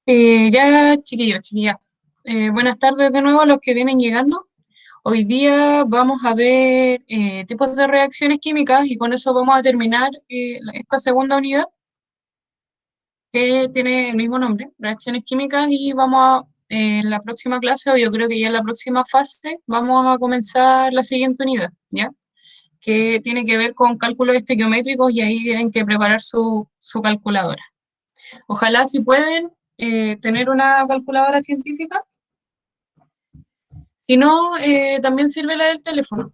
Ya, chiquillos, chiquillas. Buenas tardes de nuevo a los que vienen llegando. Hoy día vamos a ver tipos de reacciones químicas y con eso vamos a terminar esta segunda unidad que tiene el mismo nombre, reacciones químicas, y en la próxima clase, o yo creo que ya en la próxima fase, vamos a comenzar la siguiente unidad, ¿ya? Que tiene que ver con cálculos estequiométricos y ahí tienen que preparar su calculadora. Ojalá si pueden tener una calculadora científica. Si no, también sirve la del teléfono.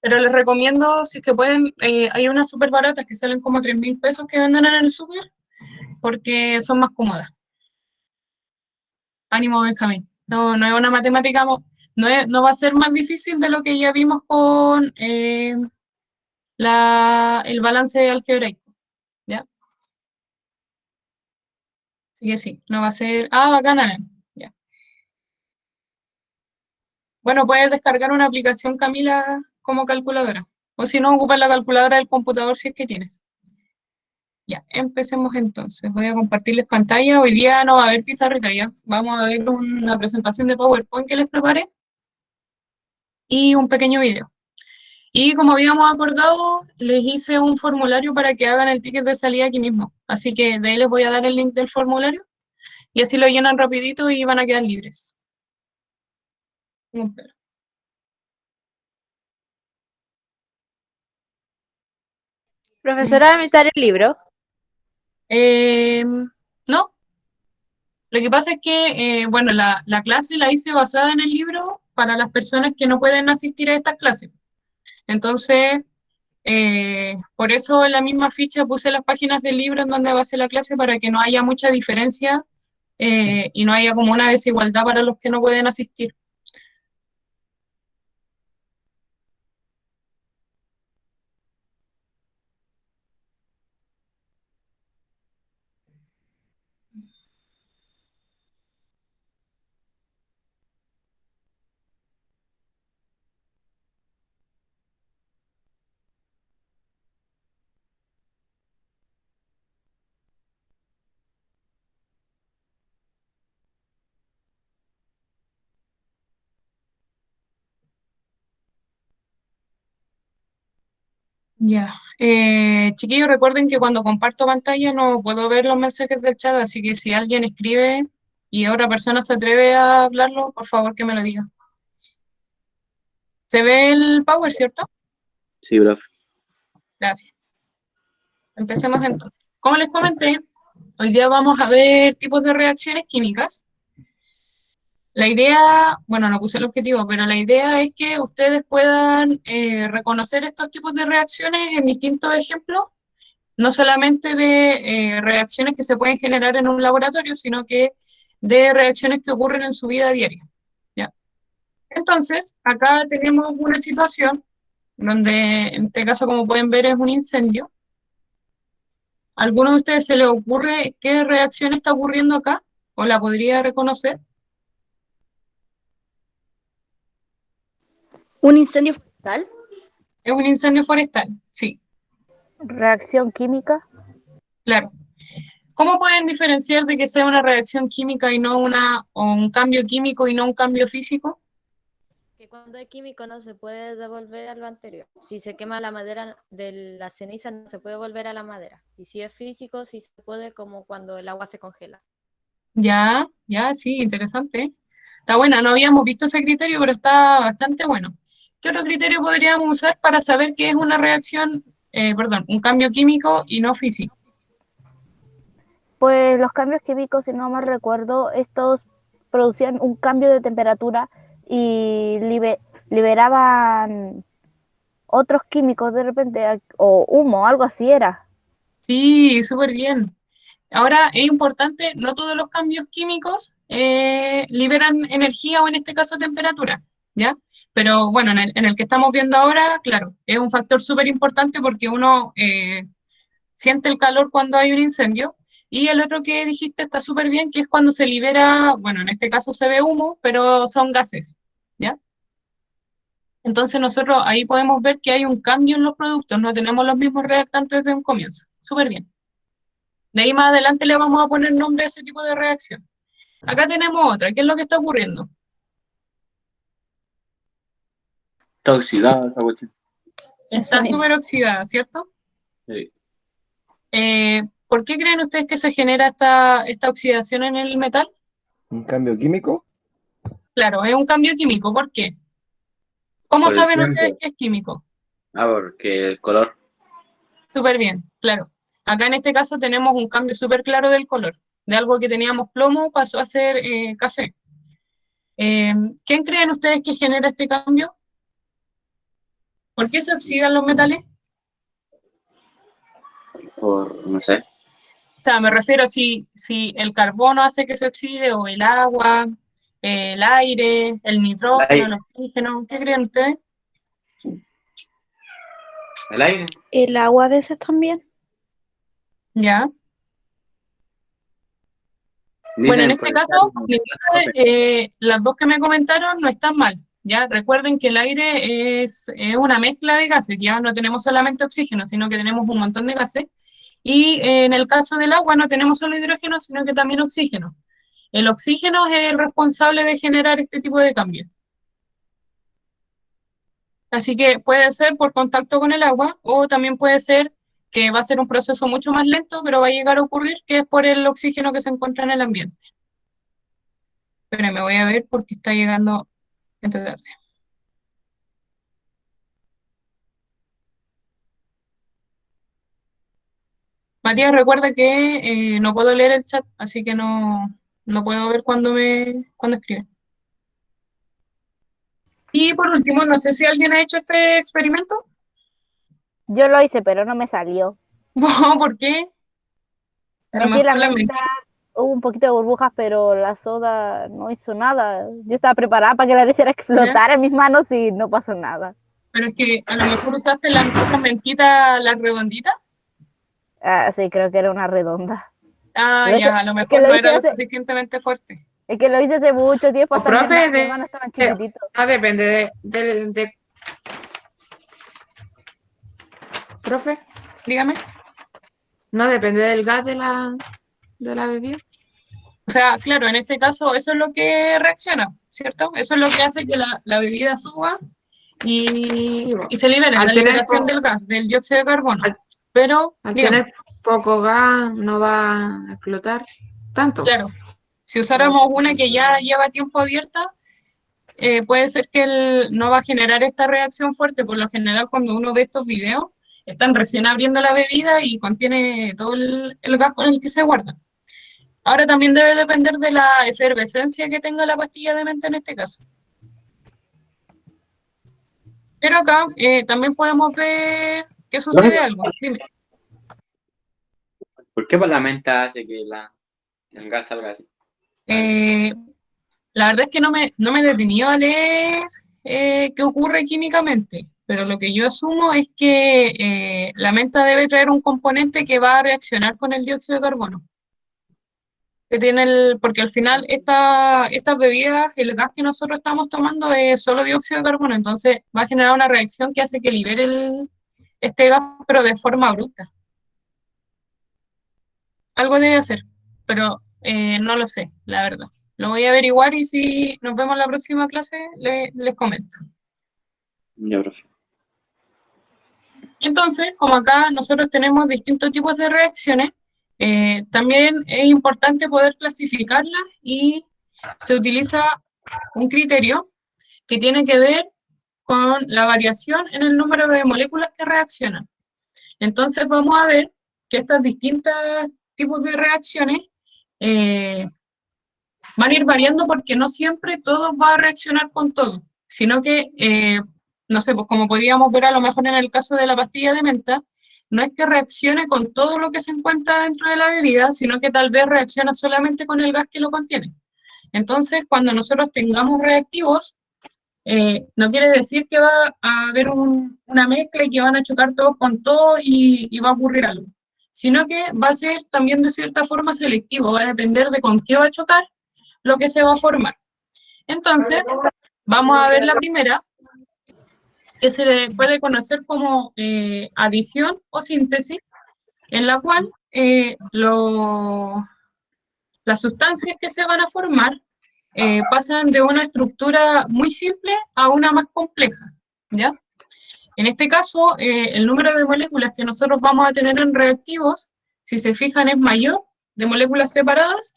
Pero les recomiendo, si es que pueden, hay unas súper baratas que salen como 3.000 pesos que venden en el súper, porque son más cómodas. Ánimo, Benjamín. No, no es una matemática, no va a ser más difícil de lo que ya vimos con el balance algebraico, ¿ya? Así que sí, no va a ser... Ah, bacana, ya. Bueno, puedes descargar una aplicación, Camila, como calculadora. O si no, ocupa la calculadora del computador si es que tienes. Ya, empecemos entonces. Voy a compartirles pantalla. Hoy día no va a haber pizarrita ya. Vamos a ver una presentación de PowerPoint que les preparé y un pequeño video. Y como habíamos acordado, les hice un formulario para que hagan el ticket de salida aquí mismo. Así que de ahí les voy a dar el link del formulario y así lo llenan rapidito y van a quedar libres. Profesora, ¿me está el libro? Eh, no, lo que pasa es que, bueno, la clase la hice basada en el libro para las personas que no pueden asistir a estas clases. Entonces, por eso en la misma ficha puse las páginas del libro en donde va a ser la clase para que no haya mucha diferencia y no haya como una desigualdad para los que no pueden asistir. Ya. Chiquillos, recuerden que cuando comparto pantalla no puedo ver los mensajes del chat, así que si alguien escribe y otra persona se atreve a hablarlo, por favor que me lo diga. ¿Se ve el power, cierto? Sí, profe. Gracias. Empecemos entonces. Como les comenté, hoy día vamos a ver tipos de reacciones químicas. La idea, bueno, no puse el objetivo, pero la idea es que ustedes puedan reconocer estos tipos de reacciones en distintos ejemplos, no solamente de reacciones que se pueden generar en un laboratorio, sino que de reacciones que ocurren en su vida diaria. ¿Ya? Entonces, acá tenemos una situación donde, en este caso, como pueden ver, es un incendio. ¿A alguno de ustedes se le ocurre qué reacción está ocurriendo acá? ¿O la podría reconocer? ¿Un incendio forestal? Es un incendio forestal, sí, ¿Reacción química? claro. ¿Cómo pueden diferenciar de que sea una reacción química y no o un cambio químico y no un cambio físico? Que cuando es químico no se puede devolver a lo anterior. Si se quema la madera de la ceniza no se puede volver a la madera. Y si es físico, sí se puede como cuando el agua se congela. Ya, ya, sí, interesante. Está buena, no habíamos visto ese criterio, pero está bastante bueno. ¿Qué otro criterio podríamos usar para saber qué es una reacción, perdón, un cambio químico y no físico? Pues los cambios químicos, si no mal recuerdo, estos producían un cambio de temperatura y liberaban otros químicos de repente, o humo, algo así era. Sí, súper bien. Ahora es importante, no todos los cambios químicos liberan energía o en este caso temperatura, ¿ya? Pero bueno, en el que estamos viendo ahora, claro, es un factor súper importante porque uno siente el calor cuando hay un incendio y el otro que dijiste está súper bien, que es cuando se libera, bueno, en este caso se ve humo, pero son gases, ¿ya? Entonces nosotros ahí podemos ver que hay un cambio en los productos, no tenemos los mismos reactantes de un comienzo. Súper bien. De ahí más adelante le vamos a poner nombre a ese tipo de reacción. Acá tenemos otra. ¿Qué es lo que está ocurriendo? Está oxidada esa cuestión. Está súper oxidada, ¿cierto? Sí. ¿Por qué creen ustedes que se genera esta oxidación en el metal? ¿Un cambio químico? Claro, es un cambio químico. ¿Por qué? ¿Cómo Por el saben ustedes tiempo. que es químico? Porque el color. Súper bien, claro. Acá en este caso tenemos un cambio súper claro del color. De algo que teníamos plomo pasó a ser café. ¿Quién creen ustedes que genera este cambio? ¿Por qué se oxidan los metales? No sé. O sea, me refiero si el carbono hace que se oxide, o el agua, el aire, el nitrógeno, el oxígeno. ¿Qué creen ustedes? El aire. El agua a veces también. Ya. Dicen Bueno, en por este el caso, carbono. ninguna de las dos que me comentaron no están mal. Ya recuerden que el aire es una mezcla de gases, ya no tenemos solamente oxígeno, sino que tenemos un montón de gases. Y en el caso del agua no tenemos solo hidrógeno, sino que también oxígeno. El oxígeno es el responsable de generar este tipo de cambios. Así que puede ser por contacto con el agua, o también puede ser que va a ser un proceso mucho más lento, pero va a llegar a ocurrir, que es por el oxígeno que se encuentra en el ambiente. Pero me voy a ver porque está llegando esta tarde. Matías, recuerda que no puedo leer el chat, así que no puedo ver cuando escriben. Y por último, no sé si alguien ha hecho este experimento. Yo lo hice, pero no me salió. ¿Por qué? A lo Metí la mejor la menta, hubo un poquito de burbujas, pero la soda no hizo nada. Yo estaba preparada para que la hiciera explotar en mis manos y no pasó nada. Pero es que a lo mejor usaste esas mentitas, las redonditas. Ah, sí, creo que era una redonda. Ah, Pero ya, a lo es mejor que no era lo suficientemente fuerte. es que lo hice hace mucho tiempo, O hasta profe, mis hermanos estaban chiquititos. no depende de profe, Dígame. no depende del gas de la bebida. O sea, claro, en este caso eso es lo que reacciona, ¿cierto? Eso es lo que hace que la bebida suba y se libere Al la tener liberación del gas, del dióxido de carbono. Al- Pero, Al dígame, tener poco gas no va a explotar tanto. claro, si usáramos una que ya lleva tiempo abierta, puede ser que no va a generar esta reacción fuerte. Por lo general, cuando uno ve estos videos, están recién abriendo la bebida y contiene todo el gas con el que se guarda. Ahora también debe depender de la efervescencia que tenga la pastilla de menta en este caso. Pero acá también podemos ver que sucede algo. Dime. ¿Por qué la menta hace que el gas salga así? La verdad es que no me he detenido a leer qué ocurre químicamente, pero lo que yo asumo es que la menta debe traer un componente que va a reaccionar con el dióxido de carbono. Porque al final estas bebidas, el gas que nosotros estamos tomando es solo dióxido de carbono, entonces va a generar una reacción que hace que libere este gas, pero de forma bruta. Algo debe hacer, pero no lo sé, la verdad. Lo voy a averiguar y si nos vemos en la próxima clase, les comento. Ya, profe. Entonces, como acá nosotros tenemos distintos tipos de reacciones, también es importante poder clasificarlas y se utiliza un criterio que tiene que ver con la variación en el número de moléculas que reaccionan. Entonces vamos a ver que estos distintos tipos de reacciones van a ir variando porque no siempre todo va a reaccionar con todo, sino que, no sé, pues como podíamos ver a lo mejor en el caso de la pastilla de menta, no es que reaccione con todo lo que se encuentra dentro de la bebida, sino que tal vez reacciona solamente con el gas que lo contiene. Entonces, cuando nosotros tengamos reactivos, no quiere decir que va a haber una mezcla y que van a chocar todos con todo y va a ocurrir algo, sino que va a ser también de cierta forma selectivo, va a depender de con qué va a chocar lo que se va a formar. Entonces, vamos a ver la primera, que se le puede conocer como adición o síntesis, en la cual las sustancias que se van a formar pasan de una estructura muy simple a una más compleja, ¿ya? En este caso, el número de moléculas que nosotros vamos a tener en reactivos, si se fijan, es mayor de moléculas separadas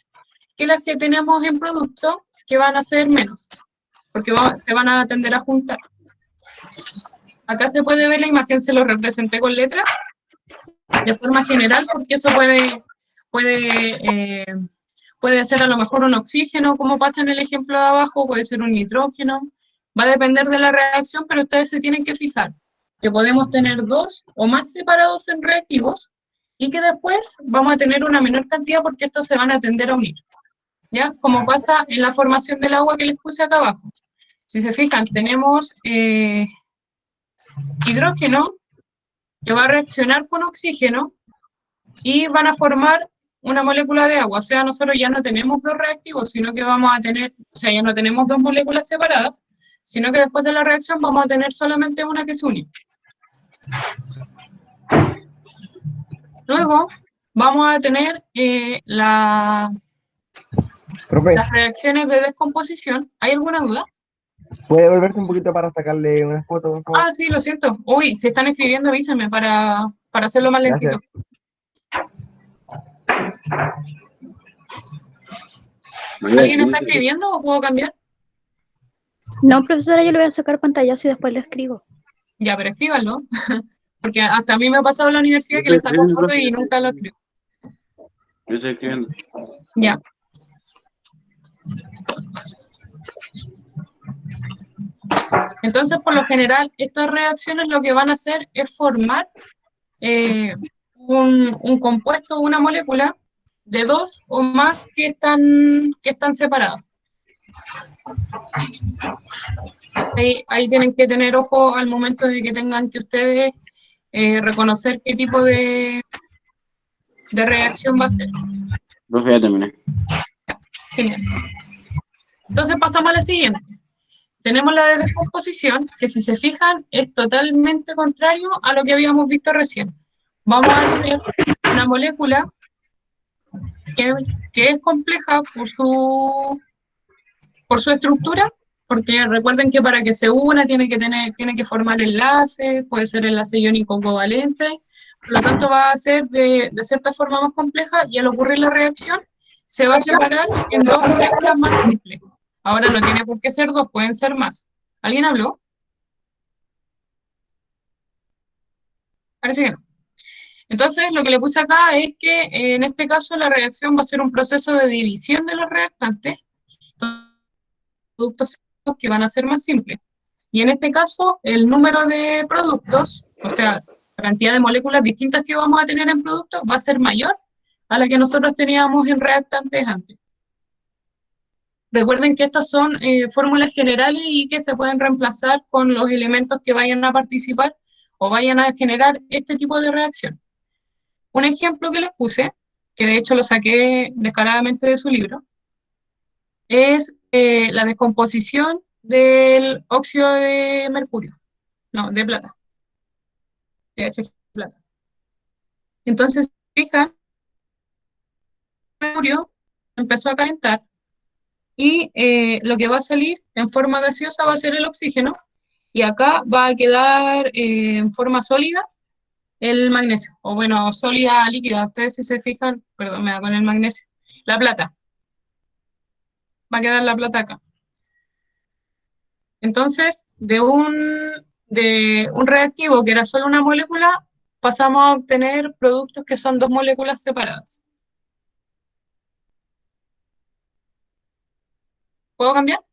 que las que tenemos en producto, que van a ser menos, porque se van a tender a juntar. Acá se puede ver la imagen, se lo representé con letras, de forma general, porque eso puede ser a lo mejor un oxígeno, como pasa en el ejemplo de abajo, puede ser un nitrógeno, va a depender de la reacción, pero ustedes se tienen que fijar que podemos tener dos o más separados en reactivos y que después vamos a tener una menor cantidad porque estos se van a tender a unir, ¿ya? Como pasa en la formación del agua que les puse acá abajo. Si se fijan, tenemos hidrógeno que va a reaccionar con oxígeno y van a formar una molécula de agua. O sea, nosotros ya no tenemos dos reactivos, sino que vamos a tener, o sea, ya no tenemos dos moléculas separadas, sino que después de la reacción vamos a tener solamente una que se une. Luego vamos a tener Profe, las reacciones de descomposición. ¿Hay alguna duda? ¿puede volverse un poquito para sacarle una foto, por favor? Ah, sí, lo siento. Uy, si están escribiendo, avísenme para hacerlo más lentito. ¿Alguien está escribiendo o puedo cambiar? No, profesora, yo le voy a sacar pantallazo y después le escribo. Ya, pero escríbanlo. Porque hasta a mí me ha pasado en la universidad que le saco fotos y nunca lo escribo. Yo estoy escribiendo. Ya. Entonces, por lo general, estas reacciones lo que van a hacer es formar un compuesto, una molécula de dos o más que están separadas. Ahí tienen que tener ojo al momento de que tengan que ustedes reconocer qué tipo de reacción va a ser. Profe, ya terminé. Genial. Entonces pasamos a la siguiente. Tenemos la de descomposición, que si se fijan es totalmente contrario a lo que habíamos visto recién. Vamos a tener una molécula que es compleja por su estructura, porque recuerden que para que se una tiene que formar enlaces, puede ser enlace iónico covalente, por lo tanto va a ser de cierta forma más compleja y al ocurrir la reacción se va a separar en dos moléculas más simples. Ahora no tiene por qué ser dos, pueden ser más. ¿Alguien habló? Parece que no. Entonces, lo que le puse acá es que en este caso la reacción va a ser un proceso de división de los reactantes, productos que van a ser más simples. Y en este caso, el número de productos, o sea, la cantidad de moléculas distintas que vamos a tener en productos va a ser mayor a la que nosotros teníamos en reactantes antes. Recuerden que estas son fórmulas generales y que se pueden reemplazar con los elementos que vayan a participar o vayan a generar este tipo de reacción. Un ejemplo que les puse, que de hecho lo saqué descaradamente de su libro, es la descomposición del óxido de mercurio, no, de plata, de H plata. Entonces, fijan, el mercurio empezó a calentar y lo que va a salir en forma gaseosa va a ser el oxígeno y acá va a quedar en forma sólida el magnesio, o bueno, sólida líquida. Ustedes si se fijan, perdón, me da con el magnesio, la plata. Va a quedar la plata acá. Entonces, de un reactivo que era solo una molécula, pasamos a obtener productos que son dos moléculas separadas. ¿Puedo cambiar?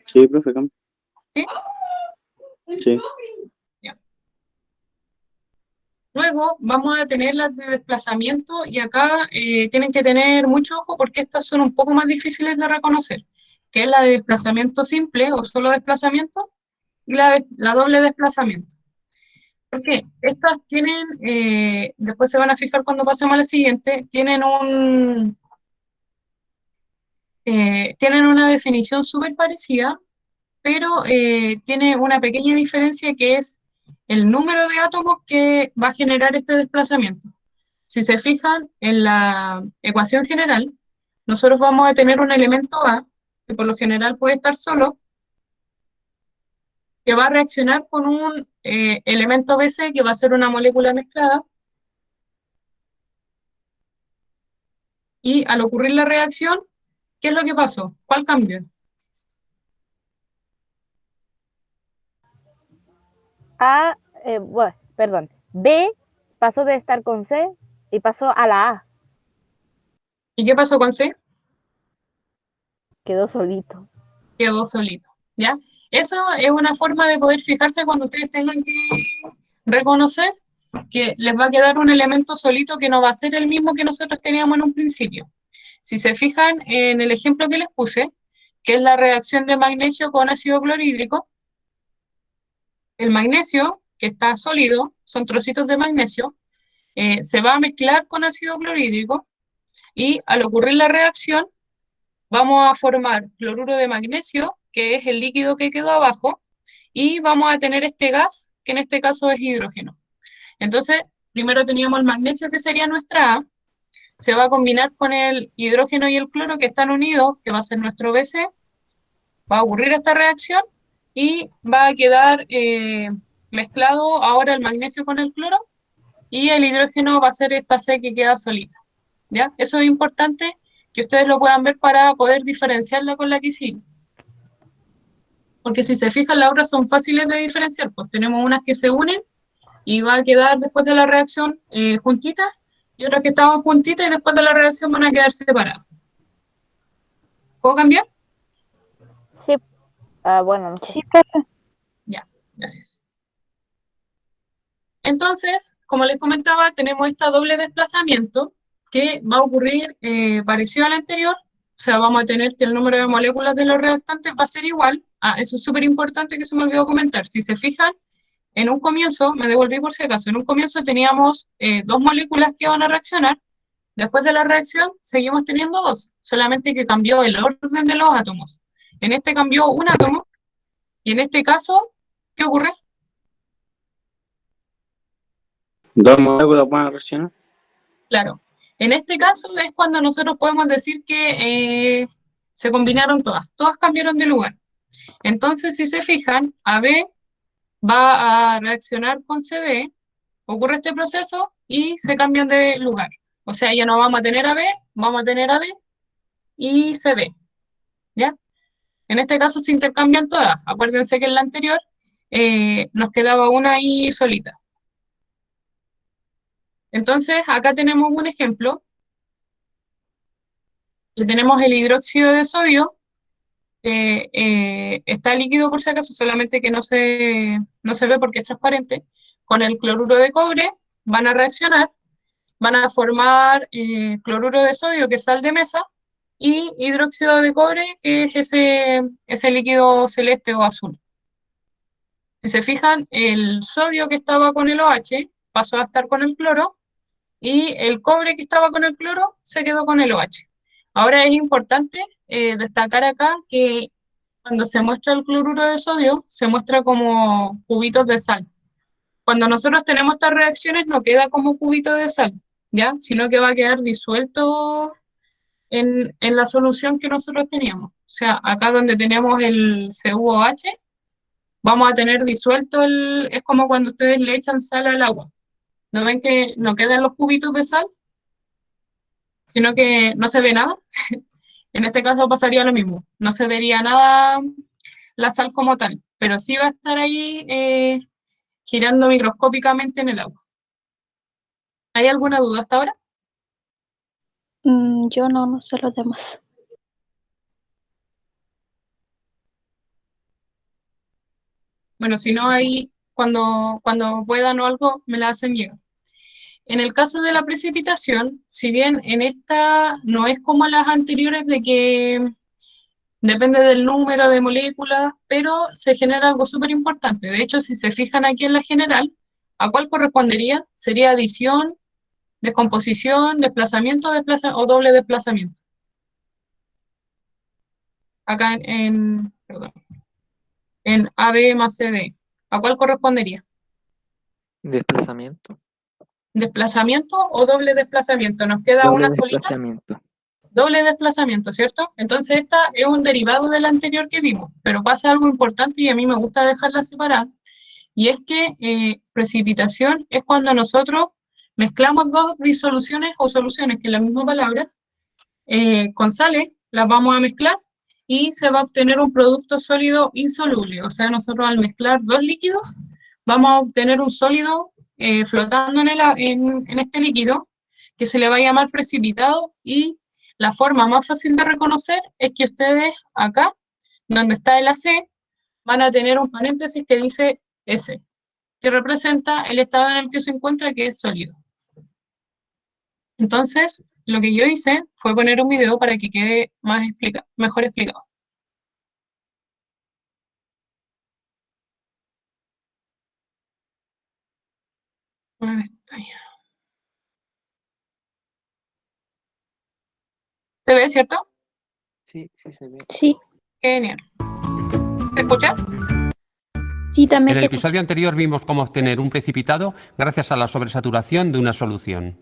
Sí, profe, cambio. ¿Sí? Sí. Ya. Luego vamos a tener las de desplazamiento y acá tienen que tener mucho ojo porque estas son un poco más difíciles de reconocer, que es la de desplazamiento simple o solo desplazamiento y la doble desplazamiento. ¿Por qué? Estas tienen, después se van a fijar cuando pasemos a la siguiente, tienen una definición súper parecida, pero tiene una pequeña diferencia que es el número de átomos que va a generar este desplazamiento. Si se fijan en la ecuación general, nosotros vamos a tener un elemento A, que por lo general puede estar solo, que va a reaccionar con un elemento BC, que va a ser una molécula mezclada, y al ocurrir la reacción, ¿qué es lo que pasó? ¿Cuál cambió? Bueno, perdón. B pasó de estar con C y pasó a la A. ¿Y qué pasó con C? Quedó solito. Quedó solito, ¿ya? Eso es una forma de poder fijarse cuando ustedes tengan que reconocer que les va a quedar un elemento solito que no va a ser el mismo que nosotros teníamos en un principio. Si se fijan en el ejemplo que les puse, que es la reacción de magnesio con ácido clorhídrico, el magnesio, que está sólido, son trocitos de magnesio, se va a mezclar con ácido clorhídrico y al ocurrir la reacción vamos a formar cloruro de magnesio, que es el líquido que quedó abajo, y vamos a tener este gas, que en este caso es hidrógeno. Entonces, primero teníamos el magnesio, que sería nuestra A, se va a combinar con el hidrógeno y el cloro que están unidos, que va a ser nuestro BC, va a ocurrir esta reacción y va a quedar mezclado ahora el magnesio con el cloro y el hidrógeno va a ser esta C que queda solita. ¿Ya? Eso es importante que ustedes lo puedan ver para poder diferenciarla con la que sigue. Porque si se fijan, las otras son fáciles de diferenciar, pues tenemos unas que se unen y va a quedar después de la reacción juntitas y otras que estaban juntitas y después de la reacción van a quedar separadas. ¿Puedo cambiar? Sí. Bueno, no sé. Sí, profe. Ya, gracias. Entonces, como les comentaba, tenemos este doble desplazamiento que va a ocurrir parecido al anterior, o sea, vamos a tener que el número de moléculas de los reactantes va a ser igual. Ah, eso es súper importante que se me olvidó comentar. Si se fijan, en un comienzo, me devolví por si acaso, en un comienzo teníamos dos moléculas que iban a reaccionar, después de la reacción seguimos teniendo dos, solamente que cambió el orden de los átomos. En este cambió un átomo, y en este caso, ¿qué ocurre? ¿Dos moléculas van a reaccionar? Claro, en este caso es cuando nosotros podemos decir que se combinaron todas cambiaron de lugar. Entonces, si se fijan, AB va a reaccionar con CD, ocurre este proceso y se cambian de lugar. O sea, ya no vamos a tener AB, vamos a tener AD y CD, ¿ya? En este caso se intercambian todas. Acuérdense que en la anterior nos quedaba una ahí solita. Entonces, acá tenemos un ejemplo. Tenemos el hidróxido de sodio, está líquido por si acaso, solamente que no se ve porque es transparente. Con el cloruro de cobre van a reaccionar, van a formar cloruro de sodio, que es sal de mesa, y hidróxido de cobre, que es ese líquido celeste o azul. Si se fijan, el sodio que estaba con el OH pasó a estar con el cloro, y el cobre que estaba con el cloro se quedó con el OH. Ahora es importante destacar acá que cuando se muestra el cloruro de sodio, se muestra como cubitos de sal. Cuando nosotros tenemos estas reacciones, no queda como cubito de sal, ¿ya? Sino que va a quedar disuelto en la solución que nosotros teníamos. O sea, acá donde tenemos el CuOH, vamos a tener disuelto es como cuando ustedes le echan sal al agua. ¿No ven que no quedan los cubitos de sal? Sino que no se ve nada. En este caso pasaría lo mismo. No se vería nada la sal como tal, pero sí va a estar ahí girando microscópicamente en el agua. ¿Hay alguna duda hasta ahora? Yo no sé los demás. Bueno, si no, ahí cuando puedan o algo me la hacen llegar. En el caso de la precipitación, si bien en esta no es como las anteriores de que depende del número de moléculas, pero se genera algo súper importante. De hecho, si se fijan aquí en la general, ¿a cuál correspondería? Sería adición, descomposición, desplazamiento, o doble desplazamiento. Acá perdón, en AB más CD. ¿A cuál correspondería? Desplazamiento. ¿Desplazamiento o doble desplazamiento? Nos queda Doble una solita. desplazamiento. Doble desplazamiento, ¿cierto? Entonces esta es un derivado del anterior que vimos, pero pasa algo importante y a mí me gusta dejarla separada, y es que precipitación es cuando nosotros mezclamos dos disoluciones o soluciones, que es la misma palabra, con sales, las vamos a mezclar y se va a obtener un producto sólido insoluble. O sea, nosotros al mezclar dos líquidos vamos a obtener un sólido flotando en este líquido que se le va a llamar precipitado, y la forma más fácil de reconocer es que ustedes acá, donde está el AC, van a tener un paréntesis que dice S, que representa el estado en el que se encuentra, que es sólido. Entonces, lo que yo hice fue poner un video para que quede mejor explicado. Una pestaña. ¿Se ve, cierto? Sí, sí se ve. Sí, Genial. ¿Se escucha? sí, también En se el episodio anterior vimos cómo obtener un precipitado gracias a la sobresaturación de una solución.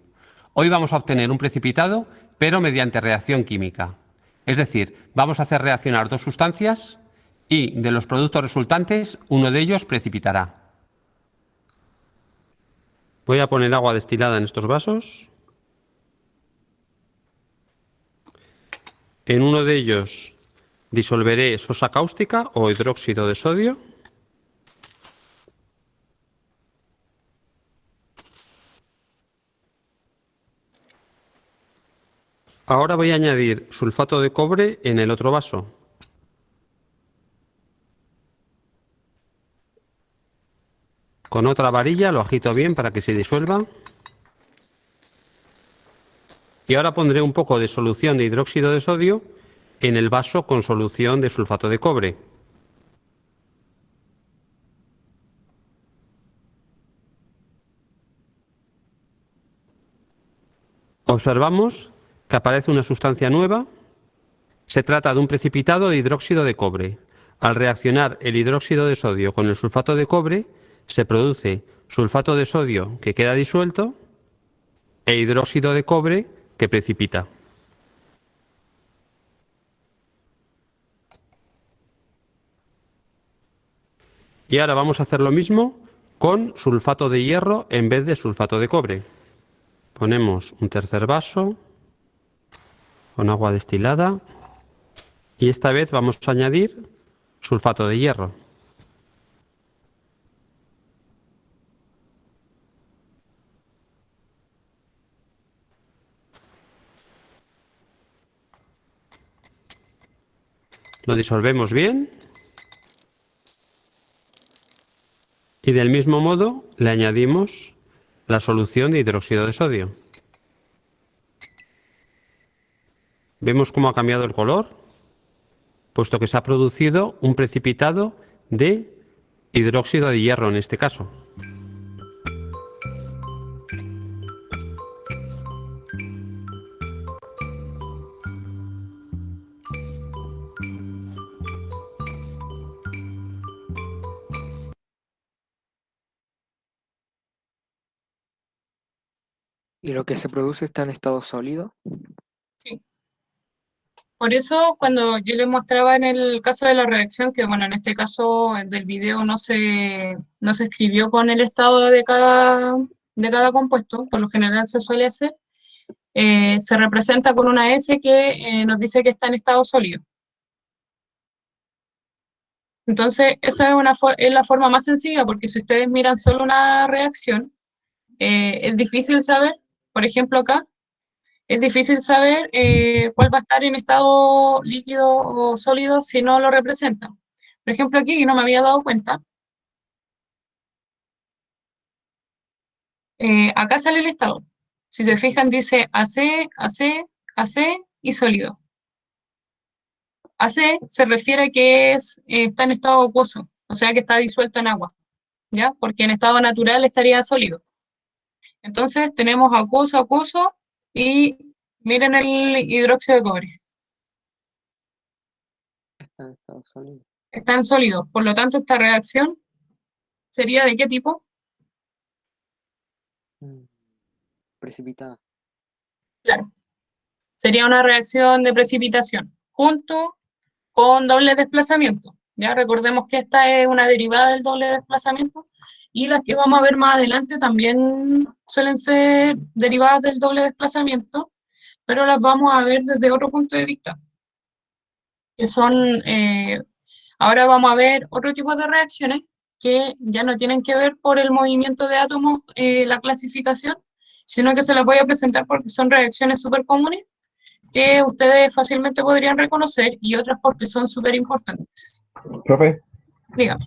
Hoy vamos a obtener un precipitado, pero mediante reacción química. Es decir, vamos a hacer reaccionar dos sustancias y de los productos resultantes, uno de ellos precipitará. Voy a poner agua destilada en estos vasos. En uno de ellos disolveré sosa cáustica o hidróxido de sodio. Ahora voy a añadir sulfato de cobre en el otro vaso. Con otra varilla lo agito bien para que se disuelva. Y ahora pondré un poco de solución de hidróxido de sodio en el vaso con solución de sulfato de cobre. Observamos que aparece una sustancia nueva. Se trata de un precipitado de hidróxido de cobre. Al reaccionar el hidróxido de sodio con el sulfato de cobre, se produce sulfato de sodio que queda disuelto e hidróxido de cobre que precipita. Y ahora vamos a hacer lo mismo con sulfato de hierro en vez de sulfato de cobre. Ponemos un tercer vaso con agua destilada y esta vez vamos a añadir sulfato de hierro. Lo disolvemos bien y del mismo modo le añadimos la solución de hidróxido de sodio. ¿Vemos cómo ha cambiado el color? Puesto que se ha producido un precipitado de hidróxido de hierro en este caso. ¿Y lo que se produce está en estado sólido? Sí. Por eso, cuando yo les mostraba en el caso de la reacción, que bueno, en este caso del video no se escribió con el estado de cada compuesto, por lo general se suele hacer, se representa con una S que nos dice que está en estado sólido. Entonces, esa es la forma más sencilla, porque si ustedes miran solo una reacción, es difícil saber, por ejemplo acá, es difícil saber cuál va a estar en estado líquido o sólido si no lo representa. Por ejemplo aquí, y no me había dado cuenta, acá sale el estado. Si se fijan dice AC, AC, AC y sólido. AC se refiere a que está en estado acuoso, o sea que está disuelto en agua, ¿ya? Porque en estado natural estaría sólido. Entonces tenemos acuoso, acuoso y miren el hidróxido de cobre. Está en estado sólido. Están sólidos. Por lo tanto, esta reacción sería ¿de qué tipo? Precipitada. Claro. Sería una reacción de precipitación, junto con doble desplazamiento. Ya recordemos que esta es una derivada del doble desplazamiento, y las que vamos a ver más adelante también suelen ser derivadas del doble desplazamiento, pero las vamos a ver desde otro punto de vista, que son, ahora vamos a ver otro tipo de reacciones que ya no tienen que ver por el movimiento de átomos, la clasificación, sino que se las voy a presentar porque son reacciones súper comunes que ustedes fácilmente podrían reconocer, y otras porque son súper importantes. Profe, Dígame.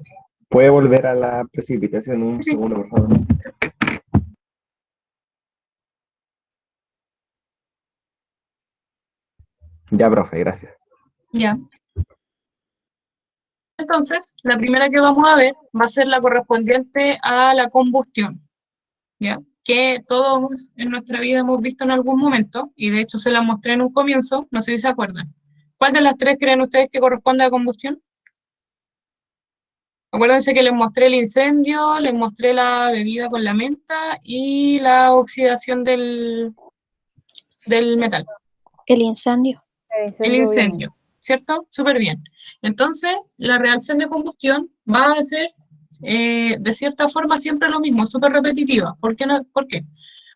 ¿puede volver a la precipitación un Sí. segundo, por favor? Ya, profe, gracias. Ya. Entonces, la primera que vamos a ver va a ser la correspondiente a la combustión, ¿ya? Que todos en nuestra vida hemos visto en algún momento, y de hecho se la mostré en un comienzo, no sé si se acuerdan. ¿Cuál de las tres creen ustedes que corresponde a combustión? Acuérdense que les mostré el incendio, les mostré la bebida con la menta y la oxidación del metal. El incendio. El incendio, ¿cierto? Súper bien. Entonces, la reacción de combustión va a ser, de cierta forma, siempre lo mismo, súper repetitiva. ¿Por qué no? ¿Por qué?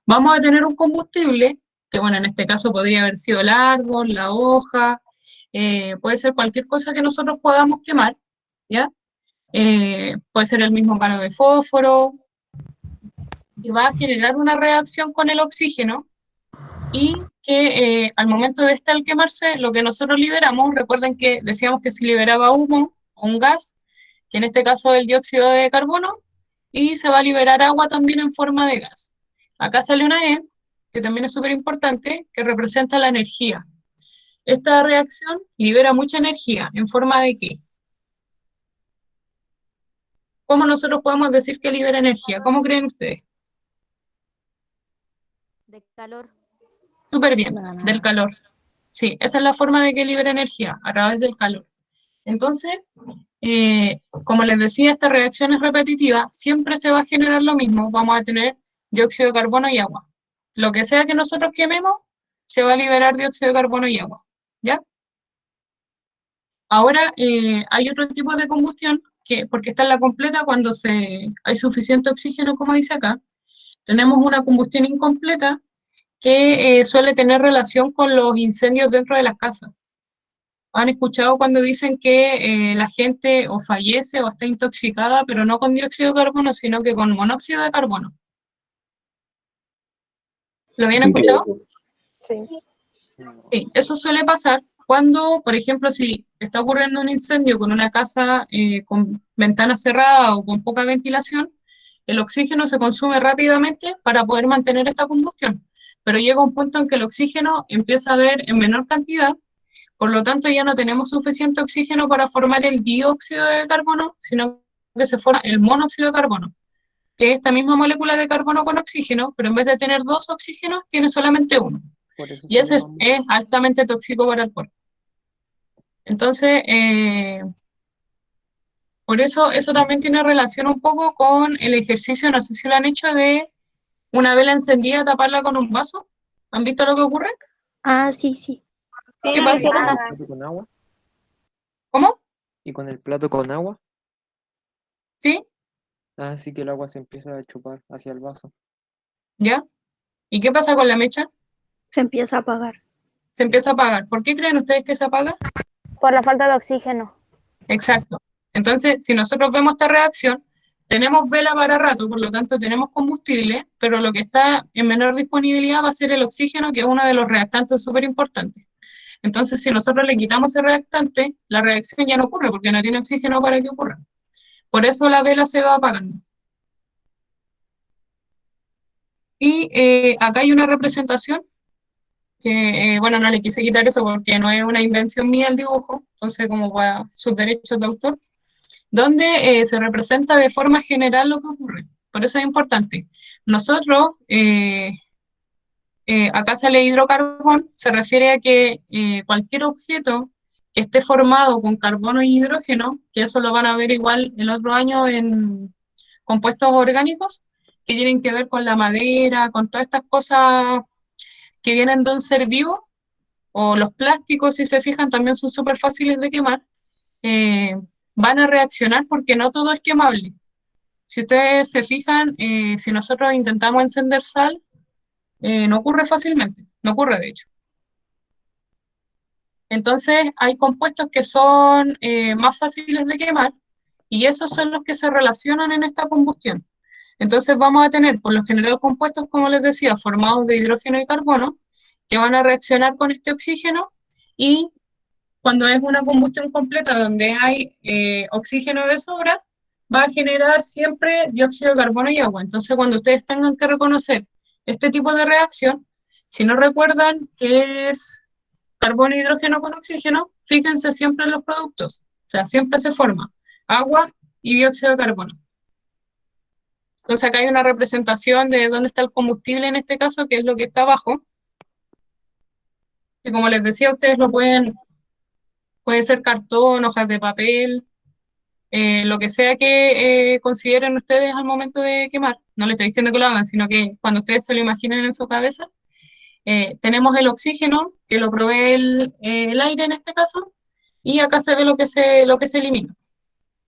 Vamos a tener un combustible, que bueno, en este caso podría haber sido el árbol, la hoja, puede ser cualquier cosa que nosotros podamos quemar, ¿ya? Puede ser el mismo palo de fósforo, y va a generar una reacción con el oxígeno, y que al momento de este al quemarse, lo que nosotros liberamos, recuerden que decíamos que se liberaba humo o un gas, que en este caso es el dióxido de carbono, y se va a liberar agua también en forma de gas. Acá sale una E, que también es súper importante, que representa la energía. Esta reacción libera mucha energía, ¿en forma de qué? ¿Cómo nosotros podemos decir que libera energía? ¿Cómo creen ustedes? De calor. Súper bien, del calor. Sí, esa es la forma de que libera energía, a través del calor. Entonces, como les decía, esta reacción es repetitiva, siempre se va a generar lo mismo, vamos a tener dióxido de carbono y agua. Lo que sea que nosotros quememos, se va a liberar dióxido de carbono y agua, ¿ya? Ahora, hay otro tipo de combustión, que, porque esta es la completa cuando hay suficiente oxígeno, como dice acá. Tenemos una combustión incompleta, que suele tener relación con los incendios dentro de las casas. ¿Han escuchado cuando dicen que la gente o fallece o está intoxicada, pero no con dióxido de carbono, sino que con monóxido de carbono? ¿Lo habían escuchado? Sí. Sí, eso suele pasar cuando, por ejemplo, si está ocurriendo un incendio con una casa con ventanas cerradas o con poca ventilación, el oxígeno se consume rápidamente para poder mantener esta combustión. Pero llega un punto en que el oxígeno empieza a haber en menor cantidad. Por lo tanto, ya no tenemos suficiente oxígeno para formar el dióxido de carbono, sino que se forma el monóxido de carbono, que es esta misma molécula de carbono con oxígeno, pero en vez de tener dos oxígenos, tiene solamente uno. Por eso Y se ese llama es altamente tóxico para el cuerpo. Entonces, por eso también tiene relación un poco con el ejercicio, no sé si lo han hecho, de una vela encendida, taparla con un vaso. ¿Han visto lo que ocurre? Ah, sí, sí. ¿Qué pasa? ¿Y con el plato con agua? ¿Cómo? ¿Y con el plato con agua? ¿Sí? Así que el agua se empieza a chupar hacia el vaso. ¿Ya? ¿Y qué pasa con la mecha? Se empieza a apagar. Se empieza a apagar. ¿Por qué creen ustedes que se apaga? Por la falta de oxígeno. Exacto. Entonces, si nosotros vemos esta reacción, tenemos vela para rato, por lo tanto tenemos combustible, pero lo que está en menor disponibilidad va a ser el oxígeno, que es uno de los reactantes súper importantes. Entonces, si nosotros le quitamos ese reactante, la reacción ya no ocurre, porque no tiene oxígeno para que ocurra. Por eso la vela se va apagando. Y acá hay una representación que, bueno, no le quise quitar eso porque no es una invención mía el dibujo, entonces como para sus derechos de autor, donde se representa de forma general lo que ocurre. Por eso es importante. Nosotros, acá sale hidrocarbón, se refiere a que cualquier objeto que esté formado con carbono y hidrógeno, que eso lo van a ver igual el otro año en compuestos orgánicos, que tienen que ver con la madera, con todas estas cosas que vienen de un ser vivo, o los plásticos, si se fijan, también son súper fáciles de quemar, eh, van a reaccionar porque no todo es quemable. Si ustedes se fijan, si nosotros intentamos encender sal, no ocurre fácilmente, no ocurre de hecho. Entonces hay compuestos que son más fáciles de quemar y esos son los que se relacionan en esta combustión. Entonces vamos a tener por lo general compuestos, como les decía, formados de hidrógeno y carbono, que van a reaccionar con este oxígeno y cuando es una combustión completa donde hay oxígeno de sobra, va a generar siempre dióxido de carbono y agua. Entonces cuando ustedes tengan que reconocer este tipo de reacción, si no recuerdan que es carbono e hidrógeno con oxígeno, fíjense siempre en los productos. O sea, siempre se forma agua y dióxido de carbono. Entonces acá hay una representación de dónde está el combustible en este caso, que es lo que está abajo. Y como les decía, ustedes lo puede ser cartón, hojas de papel, lo que sea que consideren ustedes al momento de quemar. No les estoy diciendo que lo hagan, sino que cuando ustedes se lo imaginen en su cabeza, tenemos el oxígeno, que lo provee el aire en este caso, y acá se ve lo que se elimina.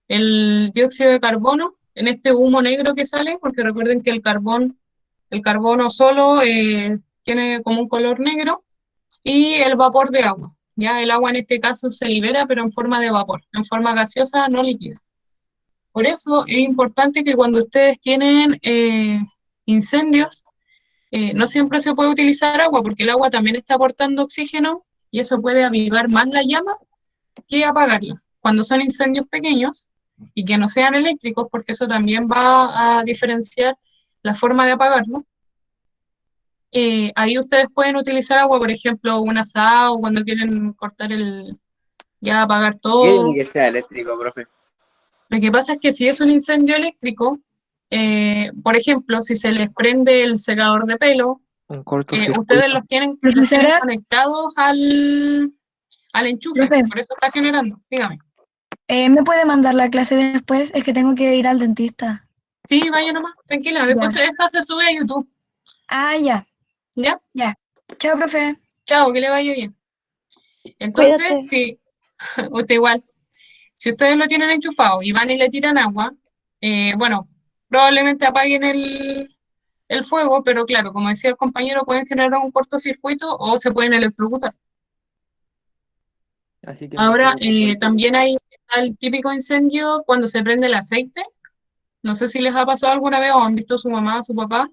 El dióxido de carbono, en este humo negro que sale, porque recuerden que el carbono solo tiene como un color negro, y el vapor de agua. Ya el agua en este caso se libera, pero en forma de vapor, en forma gaseosa, no líquida. Por eso es importante que cuando ustedes tienen incendios, no siempre se puede utilizar agua, porque el agua también está aportando oxígeno y eso puede avivar más la llama que apagarla. Cuando son incendios pequeños y que no sean eléctricos, porque eso también va a diferenciar la forma de apagarlo, ahí ustedes pueden utilizar agua, por ejemplo, un asado, cuando quieren cortar ya apagar ¿Qué todo. tiene que ser eléctrico, profe? Lo que pasa es que si es un incendio eléctrico, por ejemplo, si se les prende el secador de pelo, Un ustedes cortocircuito. los tienen Profesora, conectados al enchufe, profe, por eso está generando. Dígame. ¿me puede mandar la clase después? Es que tengo que ir al dentista. Sí, vaya nomás, tranquila. Después Ya. esta se sube a YouTube. Ah, ya, ¿Ya? ya. Chao, profe. Chao, que le vaya bien. Entonces, Cuídate. si usted igual, si ustedes lo tienen enchufado y van y le tiran agua, bueno, probablemente apaguen el fuego, pero claro, como decía el compañero, pueden generar un cortocircuito o se pueden electrocutar. Así que Ahora, mejor ocupar. también hay el típico incendio cuando se prende el aceite. No sé si les ha pasado alguna vez o han visto a su mamá o su papá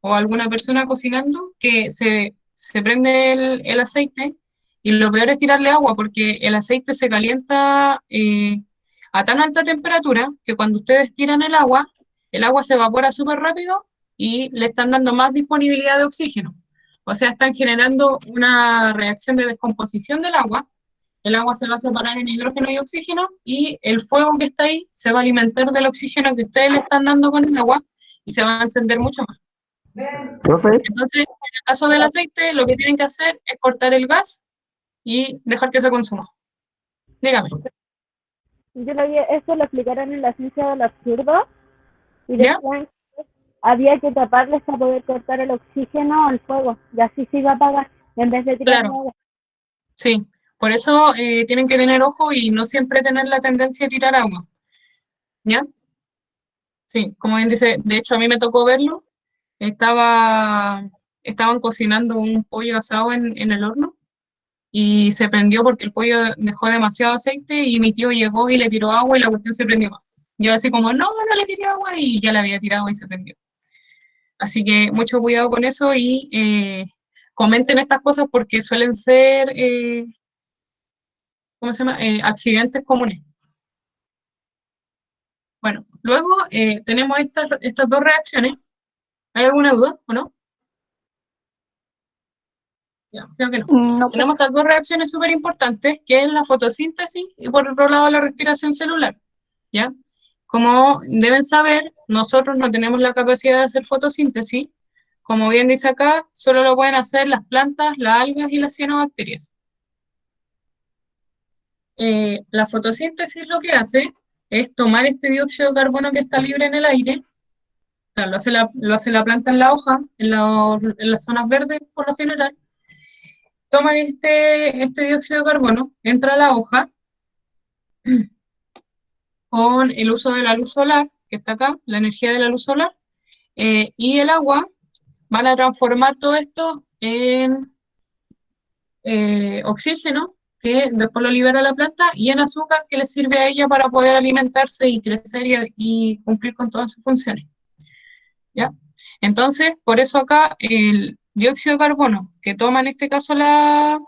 o alguna persona cocinando que se prende el aceite y lo peor es tirarle agua porque el aceite se calienta a tan alta temperatura que cuando ustedes tiran el agua se evapora súper rápido y le están dando más disponibilidad de oxígeno. O sea, están generando una reacción de descomposición del agua. El agua se va a separar en hidrógeno y oxígeno y el fuego que está ahí se va a alimentar del oxígeno que ustedes le están dando con el agua y se va a encender mucho más. Profe, Entonces, en el caso del aceite, lo que tienen que hacer es cortar el gas y dejar que se consuma. Dígame, Eso lo explicaron en la ciencia del absurdo y ¿ya? decían que había que taparles para poder cortar el oxígeno al fuego y así se iba a apagar en vez de tirar Claro, agua. sí. Por eso tienen que tener ojo y no siempre tener la tendencia a tirar agua, ¿ya? Sí, como bien dice, de hecho a mí me tocó verlo. Estaban cocinando un pollo asado en el horno y se prendió porque el pollo dejó demasiado aceite y mi tío llegó y le tiró agua y la cuestión se prendió más. Yo así como, no, no le tiré agua y ya le había tirado y se prendió. Así que mucho cuidado con eso y comenten estas cosas porque suelen ser, ¿cómo se llama? Accidentes comunes. Bueno, luego tenemos estas dos reacciones. ¿Hay alguna duda o no? Ya, creo que no. No, Tenemos estas dos reacciones súper importantes, que es la fotosíntesis y por otro lado la respiración celular, ¿ya? Como deben saber, nosotros no tenemos la capacidad de hacer fotosíntesis. Como bien dice acá, solo lo pueden hacer las plantas, las algas y las cianobacterias. La fotosíntesis lo que hace es tomar este dióxido de carbono que está libre en el aire Claro, lo hace la planta en la hoja, en las zonas verdes por lo general. Toman este dióxido de carbono, entra a la hoja con el uso de la luz solar, que está acá, la energía de la luz solar, y el agua, van a transformar todo esto en oxígeno, que después lo libera la planta, y en azúcar, que le sirve a ella para poder alimentarse y crecer y cumplir con todas sus funciones. ¿Ya? Entonces, por eso acá el dióxido de carbono que toma en este caso la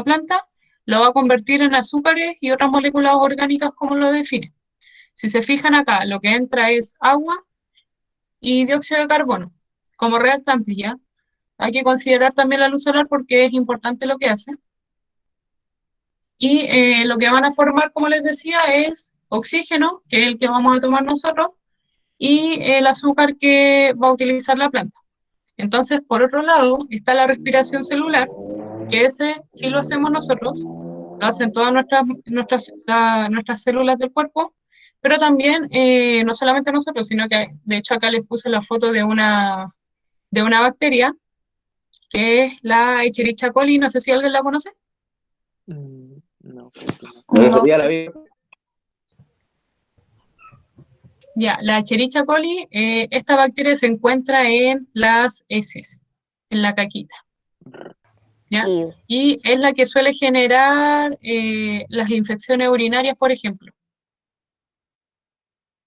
planta, lo va a convertir en azúcares y otras moléculas orgánicas como lo define. Si se fijan acá, lo que entra es agua y dióxido de carbono como reactantes, ¿ya? Hay que considerar también la luz solar porque es importante lo que hace. Y lo que van a formar, como les decía, es oxígeno, que es el que vamos a tomar nosotros, y el azúcar que va a utilizar la planta. Entonces, por otro lado, está la respiración celular, que ese sí lo hacemos nosotros, lo hacen todas nuestras células del cuerpo, pero también no solamente nosotros, sino que de hecho acá les puse la foto de una bacteria, que es la Escherichia coli, no sé si alguien la conoce. No. El otro día la vi. Ya, la Escherichia coli, esta bacteria se encuentra en las heces, en la caquita. ¿Ya? Ew. Y es la que suele generar las infecciones urinarias, por ejemplo.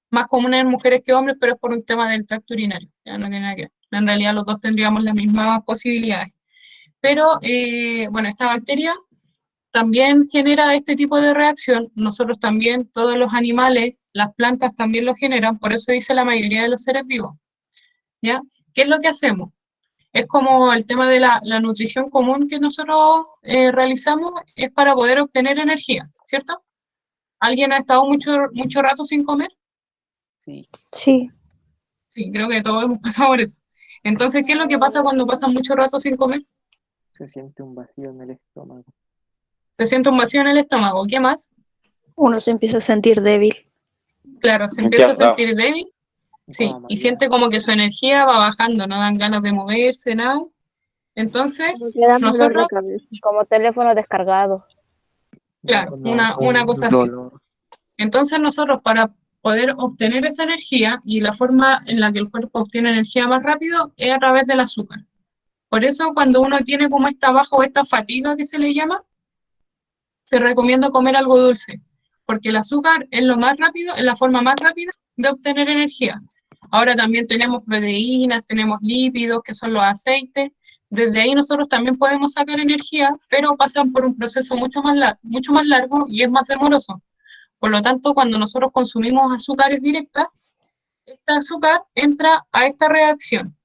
Más común en mujeres que hombres, pero es por un tema del tracto urinario. Ya no tiene nada que ver. En realidad los dos tendríamos las mismas posibilidades. Pero, bueno, esta bacteria también genera este tipo de reacción. Nosotros también, todos los animales, las plantas también lo generan, por eso dice la mayoría de los seres vivos. ¿Ya? ¿Qué es lo que hacemos? Es como el tema de la nutrición común que nosotros realizamos, es para poder obtener energía, ¿cierto? ¿Alguien ha estado mucho rato sin comer? Sí. Sí. Sí, creo que todos hemos pasado por eso. Entonces, ¿qué es lo que pasa cuando pasan mucho rato sin comer? Se siente un vacío en el estómago. Se siente un vacío en el estómago. ¿Qué más? Uno se empieza a sentir débil. Claro, se empieza a Entiendo. sentir débil, sí, Estaba y mareado. siente como que su energía va bajando, no dan ganas de moverse, nada. Entonces, Me queda dolor de nosotros, cabeza. Como teléfono descargado. claro, Como una cosa así. dolor. Entonces nosotros para poder obtener esa energía, y la forma en la que el cuerpo obtiene energía más rápido es a través del azúcar. Por eso cuando uno tiene como esta baja o esta fatiga que se le llama, se recomienda comer algo dulce, porque el azúcar es lo más rápido, es la forma más rápida de obtener energía. Ahora también tenemos proteínas, tenemos lípidos, que son los aceites. Desde ahí nosotros también podemos sacar energía, pero pasan por un proceso mucho más largo y es más demoroso. Por lo tanto, cuando nosotros consumimos azúcares directas, este azúcar entra a esta reacción,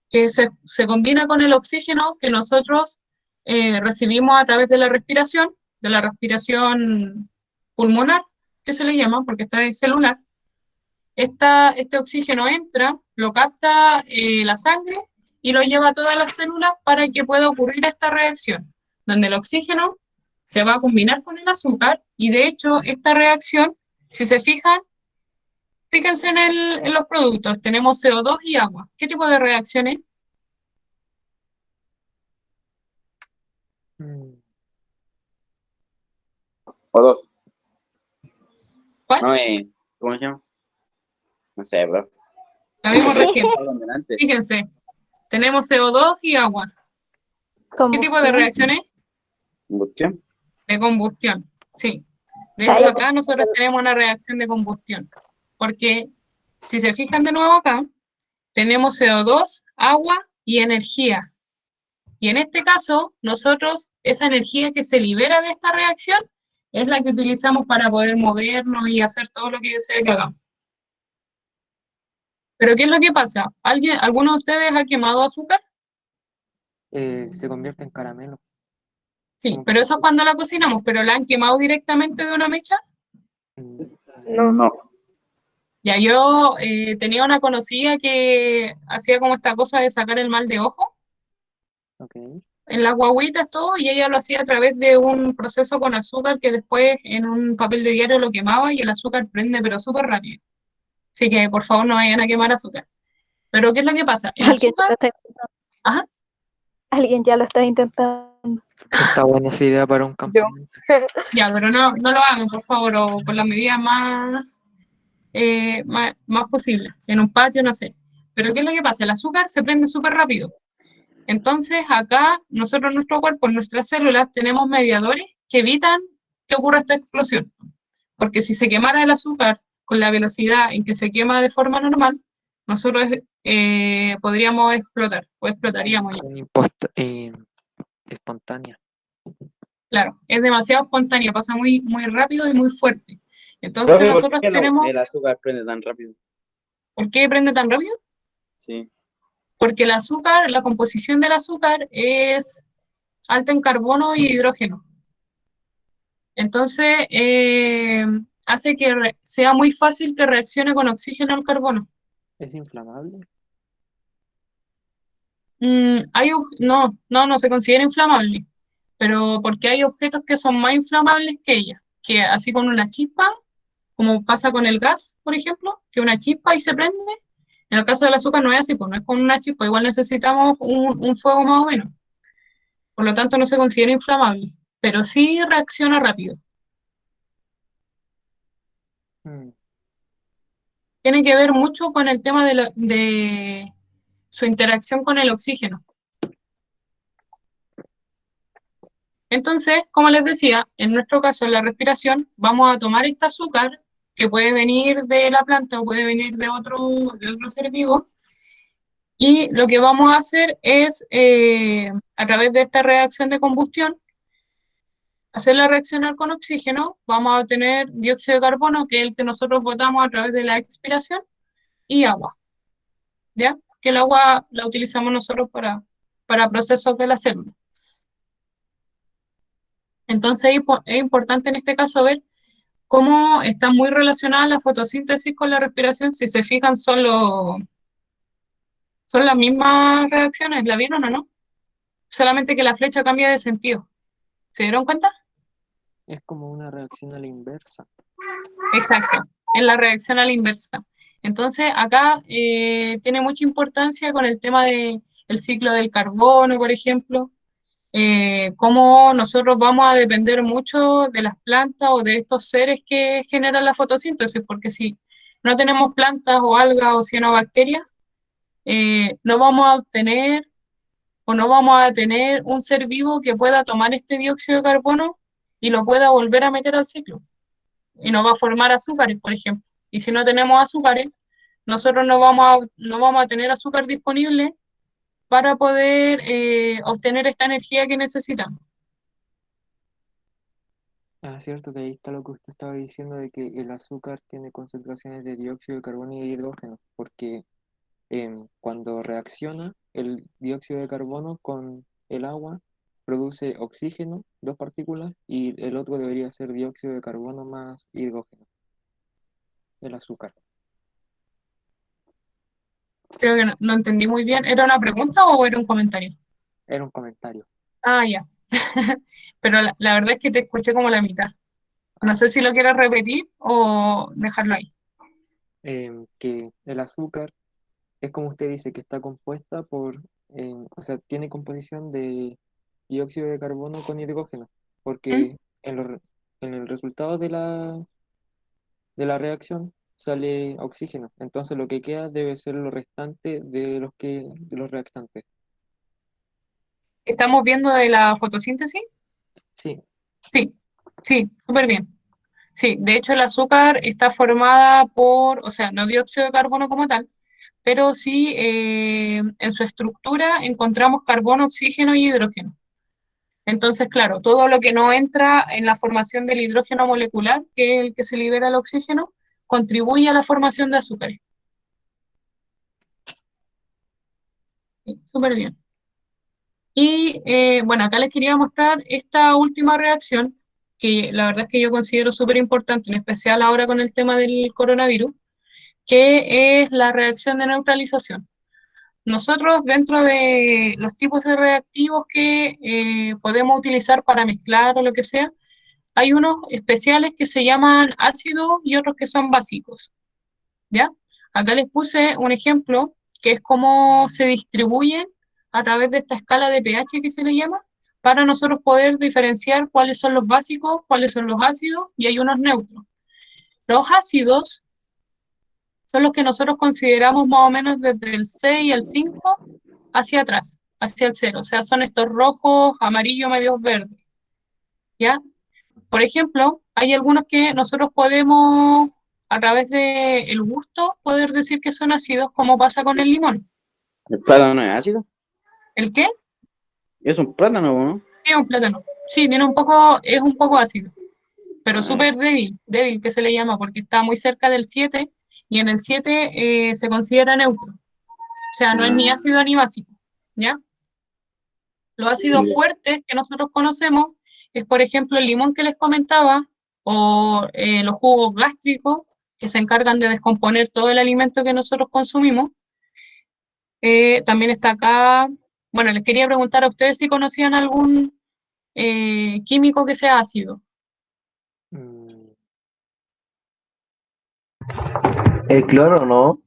que se combina con el oxígeno que nosotros recibimos a través de la respiración pulmonar, que se le llama, porque esta es celular. Este oxígeno entra, lo capta la sangre y lo lleva a todas las células para que pueda ocurrir esta reacción, donde el oxígeno se va a combinar con el azúcar y de hecho esta reacción, si se fijan, fíjense en los productos, tenemos CO2 y agua. ¿Qué tipo de reacciones? O dos. ¿Cuál? No, ¿cómo se llama? No sé, bro. La vimos recién. Algo delante. Fíjense, tenemos CO2 y agua. ¿Qué tipo de reacciones? ¿Combustión? De combustión, sí. De hecho, acá nosotros tenemos una reacción de combustión, porque si se fijan de nuevo acá, tenemos CO2, agua y energía. Y en este caso, nosotros, esa energía que se libera de esta reacción, es la que utilizamos para poder movernos y hacer todo lo que desee que hagamos. Pero ¿qué es lo que pasa? ¿Alguno de ustedes ha quemado azúcar? Se convierte en caramelo. Sí, pero eso es cuando la cocinamos, pero ¿la han quemado directamente de una mecha? No. Ya yo tenía una conocida que hacía como esta cosa de sacar el mal de ojo Ok. en las guagüitas, todo, y ella lo hacía a través de un proceso con azúcar que después en un papel de diario lo quemaba y el azúcar prende, pero súper rápido. Así que por favor no vayan a quemar azúcar. Pero ¿qué es lo que pasa? El Alguien ya azúcar, lo está intentando. ajá, Alguien ya lo está intentando. Está buena esa idea para un campamento. ya, pero no lo hagan, por favor, o con las medidas más posibles, en un patio, no sé. Pero ¿qué es lo que pasa? El azúcar se prende súper rápido. Entonces, acá, nosotros en nuestro cuerpo, en nuestras células, tenemos mediadores que evitan que ocurra esta explosión. Porque si se quemara el azúcar con la velocidad en que se quema de forma normal, nosotros podríamos explotar, o explotaríamos ya. Espontánea. Claro, es demasiado espontáneo, pasa muy, muy rápido y muy fuerte. Entonces Profe, ¿por nosotros qué tenemos... el azúcar prende tan rápido? ¿Por qué prende tan rápido? Sí. Porque el azúcar, la composición del azúcar es alta en carbono y hidrógeno. Entonces, hace que sea muy fácil que reaccione con oxígeno al carbono. ¿Es inflamable? No se considera inflamable, pero porque hay objetos que son más inflamables que ella, que así con una chispa, como pasa con el gas, por ejemplo, que una chispa y se prende. En el caso del azúcar no es así, pues no es con una chispa, igual necesitamos un fuego más o menos. Por lo tanto, no se considera inflamable, pero sí reacciona rápido. Mm. Tiene que ver mucho con el tema de su interacción con el oxígeno. Entonces, como les decía, en nuestro caso, en la respiración, vamos a tomar este azúcar, que puede venir de la planta o puede venir de otro ser vivo, y lo que vamos a hacer es, a través de esta reacción de combustión, hacerla reaccionar con oxígeno, vamos a obtener dióxido de carbono, que es el que nosotros botamos a través de la expiración, y agua, ¿ya? Que el agua la utilizamos nosotros para procesos de la célula. Entonces es importante en este caso ver cómo está muy relacionada la fotosíntesis con la respiración. Si se fijan, son las mismas reacciones, ¿la vieron o no? Solamente que la flecha cambia de sentido. ¿Se dieron cuenta? Es como una reacción a la inversa. Exacto, es la reacción a la inversa. Entonces, acá tiene mucha importancia con el tema del ciclo del carbono, por ejemplo, cómo nosotros vamos a depender mucho de las plantas o de estos seres que generan la fotosíntesis, porque si no tenemos plantas o algas o cianobacterias, no vamos a obtener o no vamos a tener un ser vivo que pueda tomar este dióxido de carbono y lo pueda volver a meter al ciclo. Y no va a formar azúcares, por ejemplo. Y si no tenemos azúcares, nosotros no vamos a tener azúcar disponible para poder obtener esta energía que necesitamos. Ah, cierto que ahí está lo que usted estaba diciendo de que el azúcar tiene concentraciones de dióxido de carbono y de hidrógeno, porque cuando reacciona el dióxido de carbono con el agua, produce oxígeno, dos partículas, y el otro debería ser dióxido de carbono más hidrógeno, el azúcar. Creo que no entendí muy bien. ¿Era una pregunta o era un comentario? Era un comentario. Ah, ya. Pero la verdad es que te escuché como la mitad. No sé si lo quieres repetir o dejarlo ahí. Que el azúcar es como usted dice, que está compuesta o sea, tiene composición de dióxido de carbono con hidrógeno, ¿Mm? porque en el resultado de la reacción sale oxígeno, entonces lo que queda debe ser lo restante de los reactantes. ¿Estamos viendo de la fotosíntesis? Sí, Sí, súper bien. Sí, de hecho el azúcar está formada o sea, no dióxido de carbono como tal, pero sí en su estructura encontramos carbono, oxígeno y hidrógeno. Entonces, claro, todo lo que no entra en la formación del hidrógeno molecular, que es el que se libera el oxígeno, contribuye a la formación de azúcares. Sí, súper bien. Y bueno, acá les quería mostrar esta última reacción, que la verdad es que yo considero súper importante, en especial ahora con el tema del coronavirus, que es la reacción de neutralización. Nosotros, dentro de los tipos de reactivos que podemos utilizar para mezclar o lo que sea, hay unos especiales que se llaman ácidos y otros que son básicos, ¿ya? Acá les puse un ejemplo que es cómo se distribuyen a través de esta escala de pH que se le llama, para nosotros poder diferenciar cuáles son los básicos, cuáles son los ácidos, y hay unos neutros. Los ácidos son los que nosotros consideramos más o menos desde el 6 al 5 hacia atrás, hacia el 0. O sea, son estos rojos, amarillos, medios verdes. ¿Ya? Por ejemplo, hay algunos que nosotros podemos, a través del gusto, poder decir que son ácidos, como pasa con el limón. ¿El plátano es ácido? ¿El qué? Es un plátano, ¿no? Sí, un plátano. Sí, tiene un poco, es un poco ácido, pero Ah, súper débil que se le llama, porque está muy cerca del 7, y en el 7 se considera neutro. O sea, no es ni ah, ácido ni básico, ¿ya? Los ácidos fuertes que nosotros conocemos es, por ejemplo, el limón que les comentaba, o los jugos gástricos, que se encargan de descomponer todo el alimento que nosotros consumimos. También está acá, bueno, les quería preguntar a ustedes si conocían algún químico que sea ácido. Mm, El cloro, ¿no?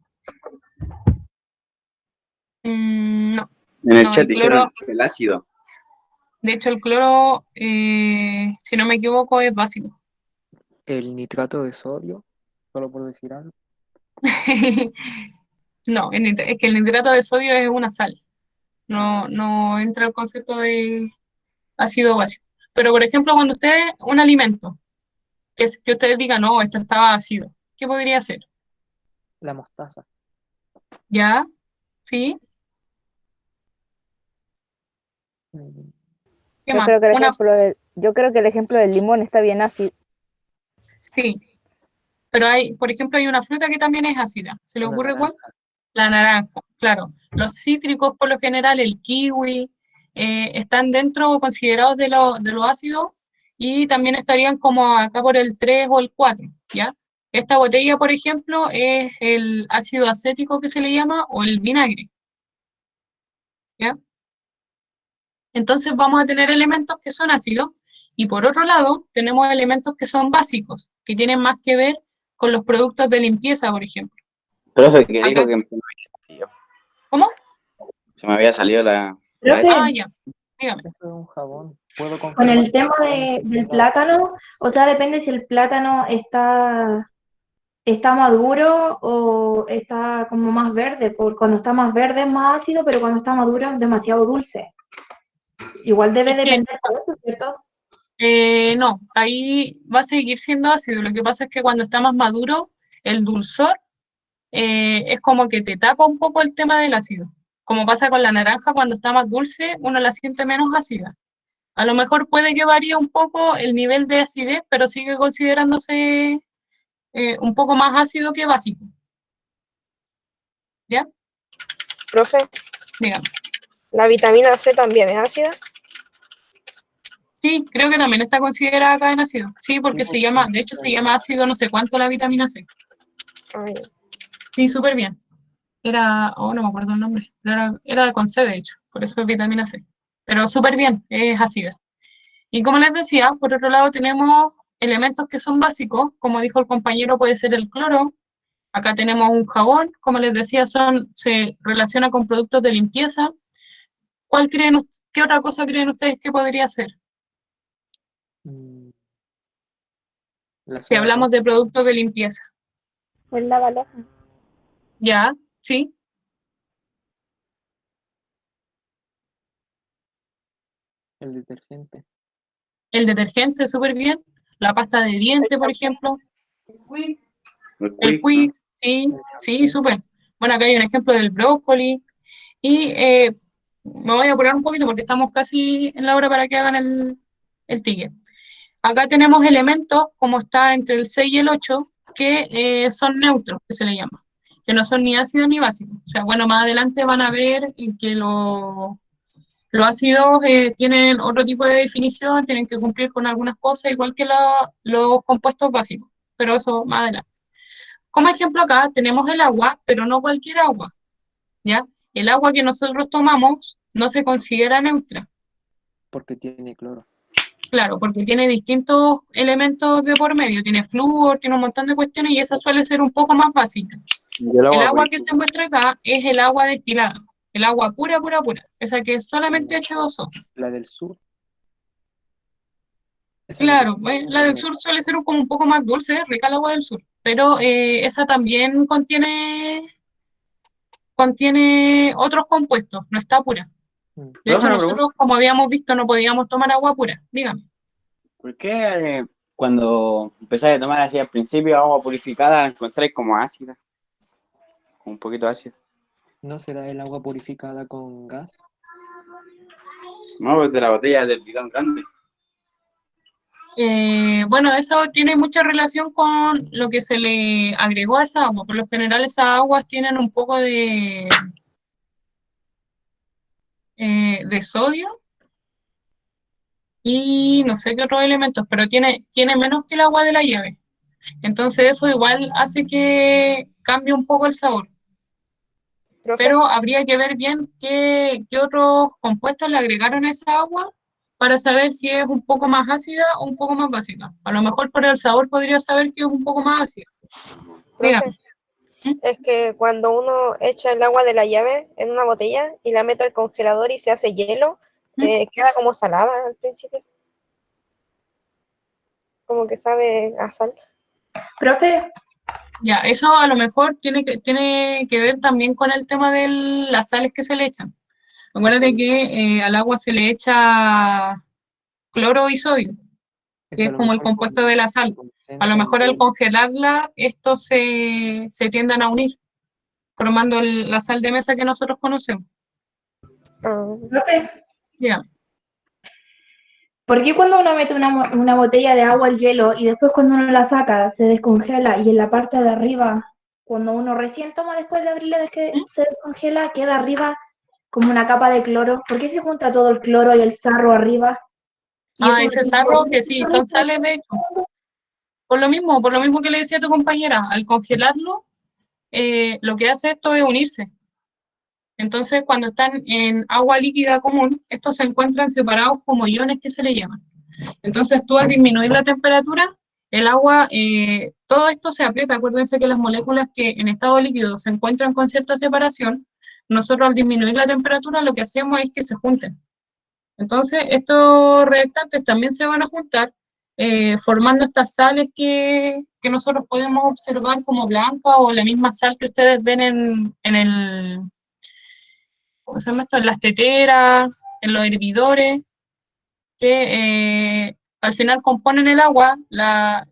No, En el no, chat el cloro, dijeron el ácido. de hecho el cloro, si no me equivoco, es básico. el nitrato de sodio, solo por decir algo. No, es que el nitrato de sodio es una sal, no entra el concepto de ácido básico. Pero, por ejemplo, cuando usted, un alimento, que ustedes digan, no, esto estaba ácido, ¿qué podría ser? La mostaza. ¿Ya? ¿Sí? Mm, ¿Qué Yo más? creo que yo creo que el ejemplo del limón está bien ácido. Sí, pero hay, por ejemplo, hay una fruta que también es ácida. ¿Se le Una ocurre cuál? naranja. La naranja, claro. Los cítricos, por lo general, el kiwi, están dentro o considerados de lo ácido, y también estarían como acá por el 3 o el 4, ¿ya? Esta botella, por ejemplo, es el ácido acético que se le llama, o el vinagre, ¿ya? Entonces vamos a tener elementos que son ácidos, y por otro lado tenemos elementos que son básicos, que tienen más que ver con los productos de limpieza, por ejemplo. Profe, que dijo Acá, que se me había salido. ¿cómo? Se me había salido la Profe, Ah, ya, dígame. Esto es un jabón. ¿Puedo con confirmar el tema del plátano, o sea, depende si el plátano está maduro o está como más verde, porque cuando está más verde es más ácido, pero cuando está maduro es demasiado dulce. Igual debe Es que depender de eso, ¿cierto? no, ahí va a seguir siendo ácido. Lo que pasa es que cuando está más maduro, el dulzor es como que te tapa un poco el tema del ácido. Como pasa con la naranja, cuando está más dulce, uno la siente menos ácida. A lo mejor puede que varíe un poco el nivel de acidez, pero sigue considerándose un poco más ácido que básico. ¿Ya? Profe, Dígame. ¿la vitamina C también es ácida? Sí, creo que también está considerada acá en ácido. Sí, porque Sí, se llama, de hecho se llama ácido no sé cuánto la vitamina C. Ay, Sí, súper bien. Era, oh, no me acuerdo el nombre, pero era con C, de hecho, por eso es vitamina C. Pero súper bien, es ácida. Y como les decía, por otro lado tenemos elementos que son básicos, como dijo el compañero, puede ser el cloro. Acá tenemos un jabón, como les decía, se relaciona con productos de limpieza. ¿Qué otra cosa creen ustedes que podría ser? mm, la Si soda hablamos cáustica, de productos de limpieza. pues la ¿Ya? ¿Sí? el detergente. El detergente, súper bien. La pasta de diente, por ejemplo. el El quick, ¿no? quick, sí, El sí, champú. súper. Bueno, acá hay un ejemplo del brócoli. Y me voy a apurar un poquito porque estamos casi en la hora para que hagan el ticket. Acá tenemos elementos, como está entre el 6 y el 8, que son neutros, que se le llama, que no son ni ácidos ni básicos. O sea, bueno, más adelante van a ver que los ácidos tienen otro tipo de definición, tienen que cumplir con algunas cosas, igual que los compuestos básicos, pero eso más adelante. Como ejemplo acá tenemos el agua, pero no cualquier agua, ¿ya? El agua que nosotros tomamos no se considera neutra. Porque tiene cloro. Claro, porque tiene distintos elementos de por medio, tiene flúor, tiene un montón de cuestiones y esa suele ser un poco más básica. Y el El agua agua que purificada. se muestra acá es el agua destilada, el agua pura, pura, pura, esa que es solamente H2O. La del sur. Esa es la que Claro, la del tiene. sur suele ser como un poco más dulce, rica el agua del sur, pero esa también contiene otros compuestos, no está pura. Mm. De hecho, Profe, una pregunta. nosotros, como habíamos visto, no podíamos tomar agua pura, dígame. ¿Por qué cuando empezáis a tomar así al principio agua purificada la encontráis como ácida? Un poquito ácida. ¿No será el agua purificada con gas? No, pues de la botella del bidón grande. Bueno, eso tiene mucha relación con lo que se le agregó a esa agua. Por lo general, esas aguas tienen un poco de sodio y no sé qué otros elementos, pero tiene menos que el agua de la llave. Entonces eso igual hace que cambie un poco el sabor. Profe, Pero habría que ver bien qué otros compuestos le agregaron a esa agua para saber si es un poco más ácida o un poco más básica. A lo mejor por el sabor podría saber que es un poco más ácida. Dígame. profe, es que cuando uno echa el agua de la llave en una botella y la mete al congelador y se hace hielo, queda como salada al principio. Como que sabe a sal. Profe, Ya, eso a lo mejor tiene que ver también con el tema de las sales que se le echan. Acuérdate que al agua se le echa cloro y sodio, Es que que a es lo como el mejor compuesto de la sal. A lo concentran mejor al el- congelarla, estos se tienden a unir, formando la sal de mesa que nosotros conocemos. profe, Dígame. ¿por qué cuando uno mete una botella de agua al hielo y después cuando uno la saca se descongela y en la parte de arriba, cuando uno recién toma después de abrirla de que se descongela, queda arriba como una capa de cloro? ¿Por qué se junta todo el cloro y el sarro arriba? Y eso Ese sarro que sí, son sales de hecho. Por lo mismo que le decía a tu compañera, al congelarlo, lo que hace esto es unirse. Entonces, cuando están en agua líquida común, estos se encuentran separados como iones que se le llaman. Entonces, tú al disminuir la temperatura, el agua, todo esto se aprieta. Acuérdense que las moléculas que en estado líquido se encuentran con cierta separación, nosotros al disminuir la temperatura lo que hacemos es que se junten. Entonces, estos reactantes también se van a juntar, formando estas sales que nosotros podemos observar como blanca o la misma sal que ustedes ven en ¿cómo se llama esto? En las teteras, en los hervidores, que al final componen el agua,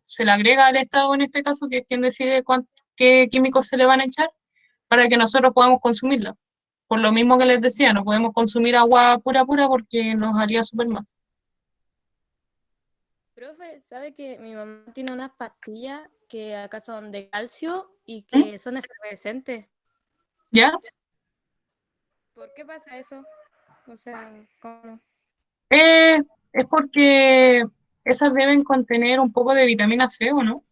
se le agrega al Estado en este caso, que es quien decide qué químicos se le van a echar, para que nosotros podamos consumirla. Por lo mismo que les decía, no podemos consumir agua pura pura porque nos haría súper mal. Profe, ¿sabe que mi mamá tiene unas pastillas que acá son de calcio y que son efervescentes? ¿Ya? ¿Por qué pasa eso? O sea, ¿cómo? Es porque esas deben contener un poco de vitamina C, ¿o no?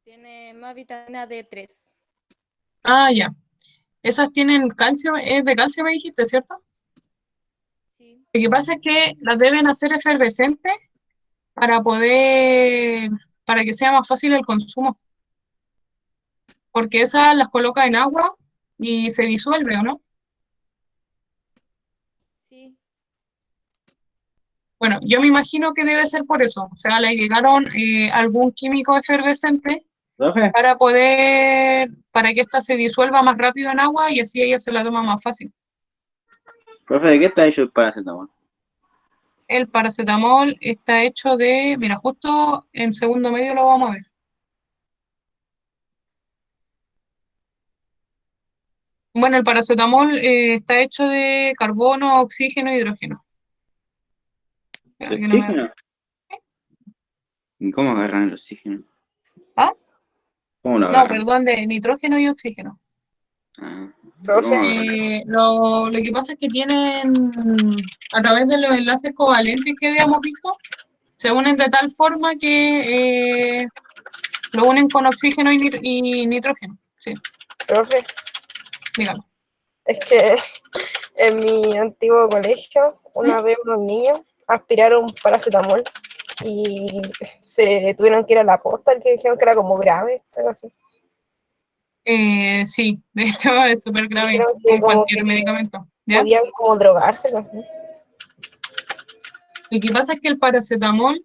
Tiene más vitamina D3. Ah, ya. Esas tienen calcio, es de calcio me dijiste, ¿cierto? Sí. Lo que pasa es que las deben hacer efervescentes para para que sea más fácil el consumo, porque esas las coloca en agua y se disuelve, ¿o no? Sí. Bueno, yo me imagino que debe ser por eso, o sea, le agregaron algún químico efervescente Profe, para que ésta se disuelva más rápido en agua y así ella se la toma más fácil. profe, ¿de qué está hecho el paracetamol? El paracetamol está hecho mira, justo en segundo medio lo vamos a ver. Bueno, el paracetamol está hecho de carbono, oxígeno e hidrógeno. Espera, ¿De que no me oxígeno? ¿Y cómo agarran el oxígeno? ¿Ah? ¿Cómo lo No, agarran? perdón, de nitrógeno y oxígeno. Ah, ¿pero cómo agarran? Lo que pasa es que tienen, a través de los enlaces covalentes que habíamos visto, se unen de tal forma que lo unen con oxígeno y nitrógeno. Sí, Profe, dígame. Es que en mi antiguo colegio, una vez unos niños aspiraron paracetamol y se tuvieron que ir a la posta, que dijeron que era como grave, algo así. Sí, de hecho es súper grave Dijeron que con como cualquier que medicamento, ¿ya? podían como drogarse, no sé. Lo que pasa es que el paracetamol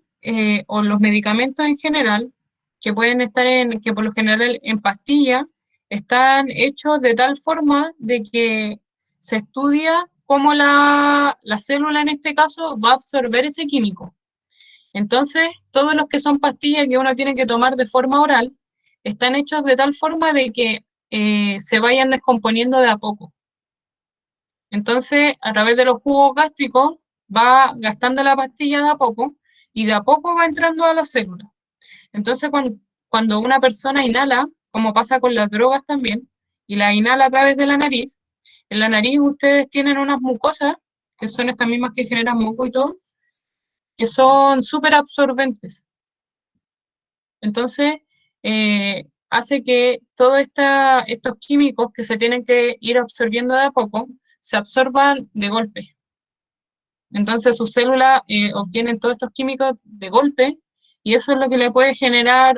o los medicamentos en general, que pueden estar que por lo general en pastilla, están hechos de tal forma de que se estudia cómo la célula en este caso va a absorber ese químico. Entonces, todos los que son pastillas que uno tiene que tomar de forma oral, están hechos de tal forma de que se vayan descomponiendo de a poco. Entonces, a través de los jugos gástricos va gastando la pastilla de a poco y de a poco va entrando a las células. Entonces, cuando una persona inhala, como pasa con las drogas también, y la inhala a través de la nariz, en la nariz ustedes tienen unas mucosas, que son estas mismas que generan moco y todo, que son súper absorbentes. Entonces, hace que todos estos químicos que se tienen que ir absorbiendo de a poco, se absorban de golpe. Entonces sus células obtienen todos estos químicos de golpe y eso es lo que le puede generar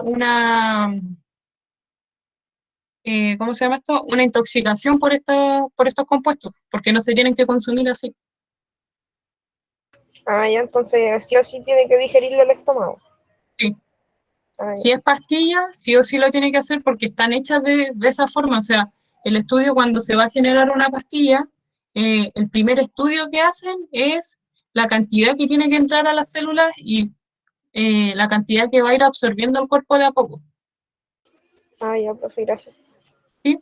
¿cómo se llama esto? Una intoxicación por estos compuestos, porque no se tienen que consumir así. Ah, ya, entonces sí o sí tiene que digerirlo el estómago. Sí. Ah, Si ya. es pastilla, sí o sí lo tiene que hacer porque están hechas de esa forma. O sea, el estudio cuando se va a generar una pastilla, el primer estudio que hacen es la cantidad que tiene que entrar a las células y la cantidad que va a ir absorbiendo el cuerpo de a poco. Ah, ya, profe, gracias. ¿Sí?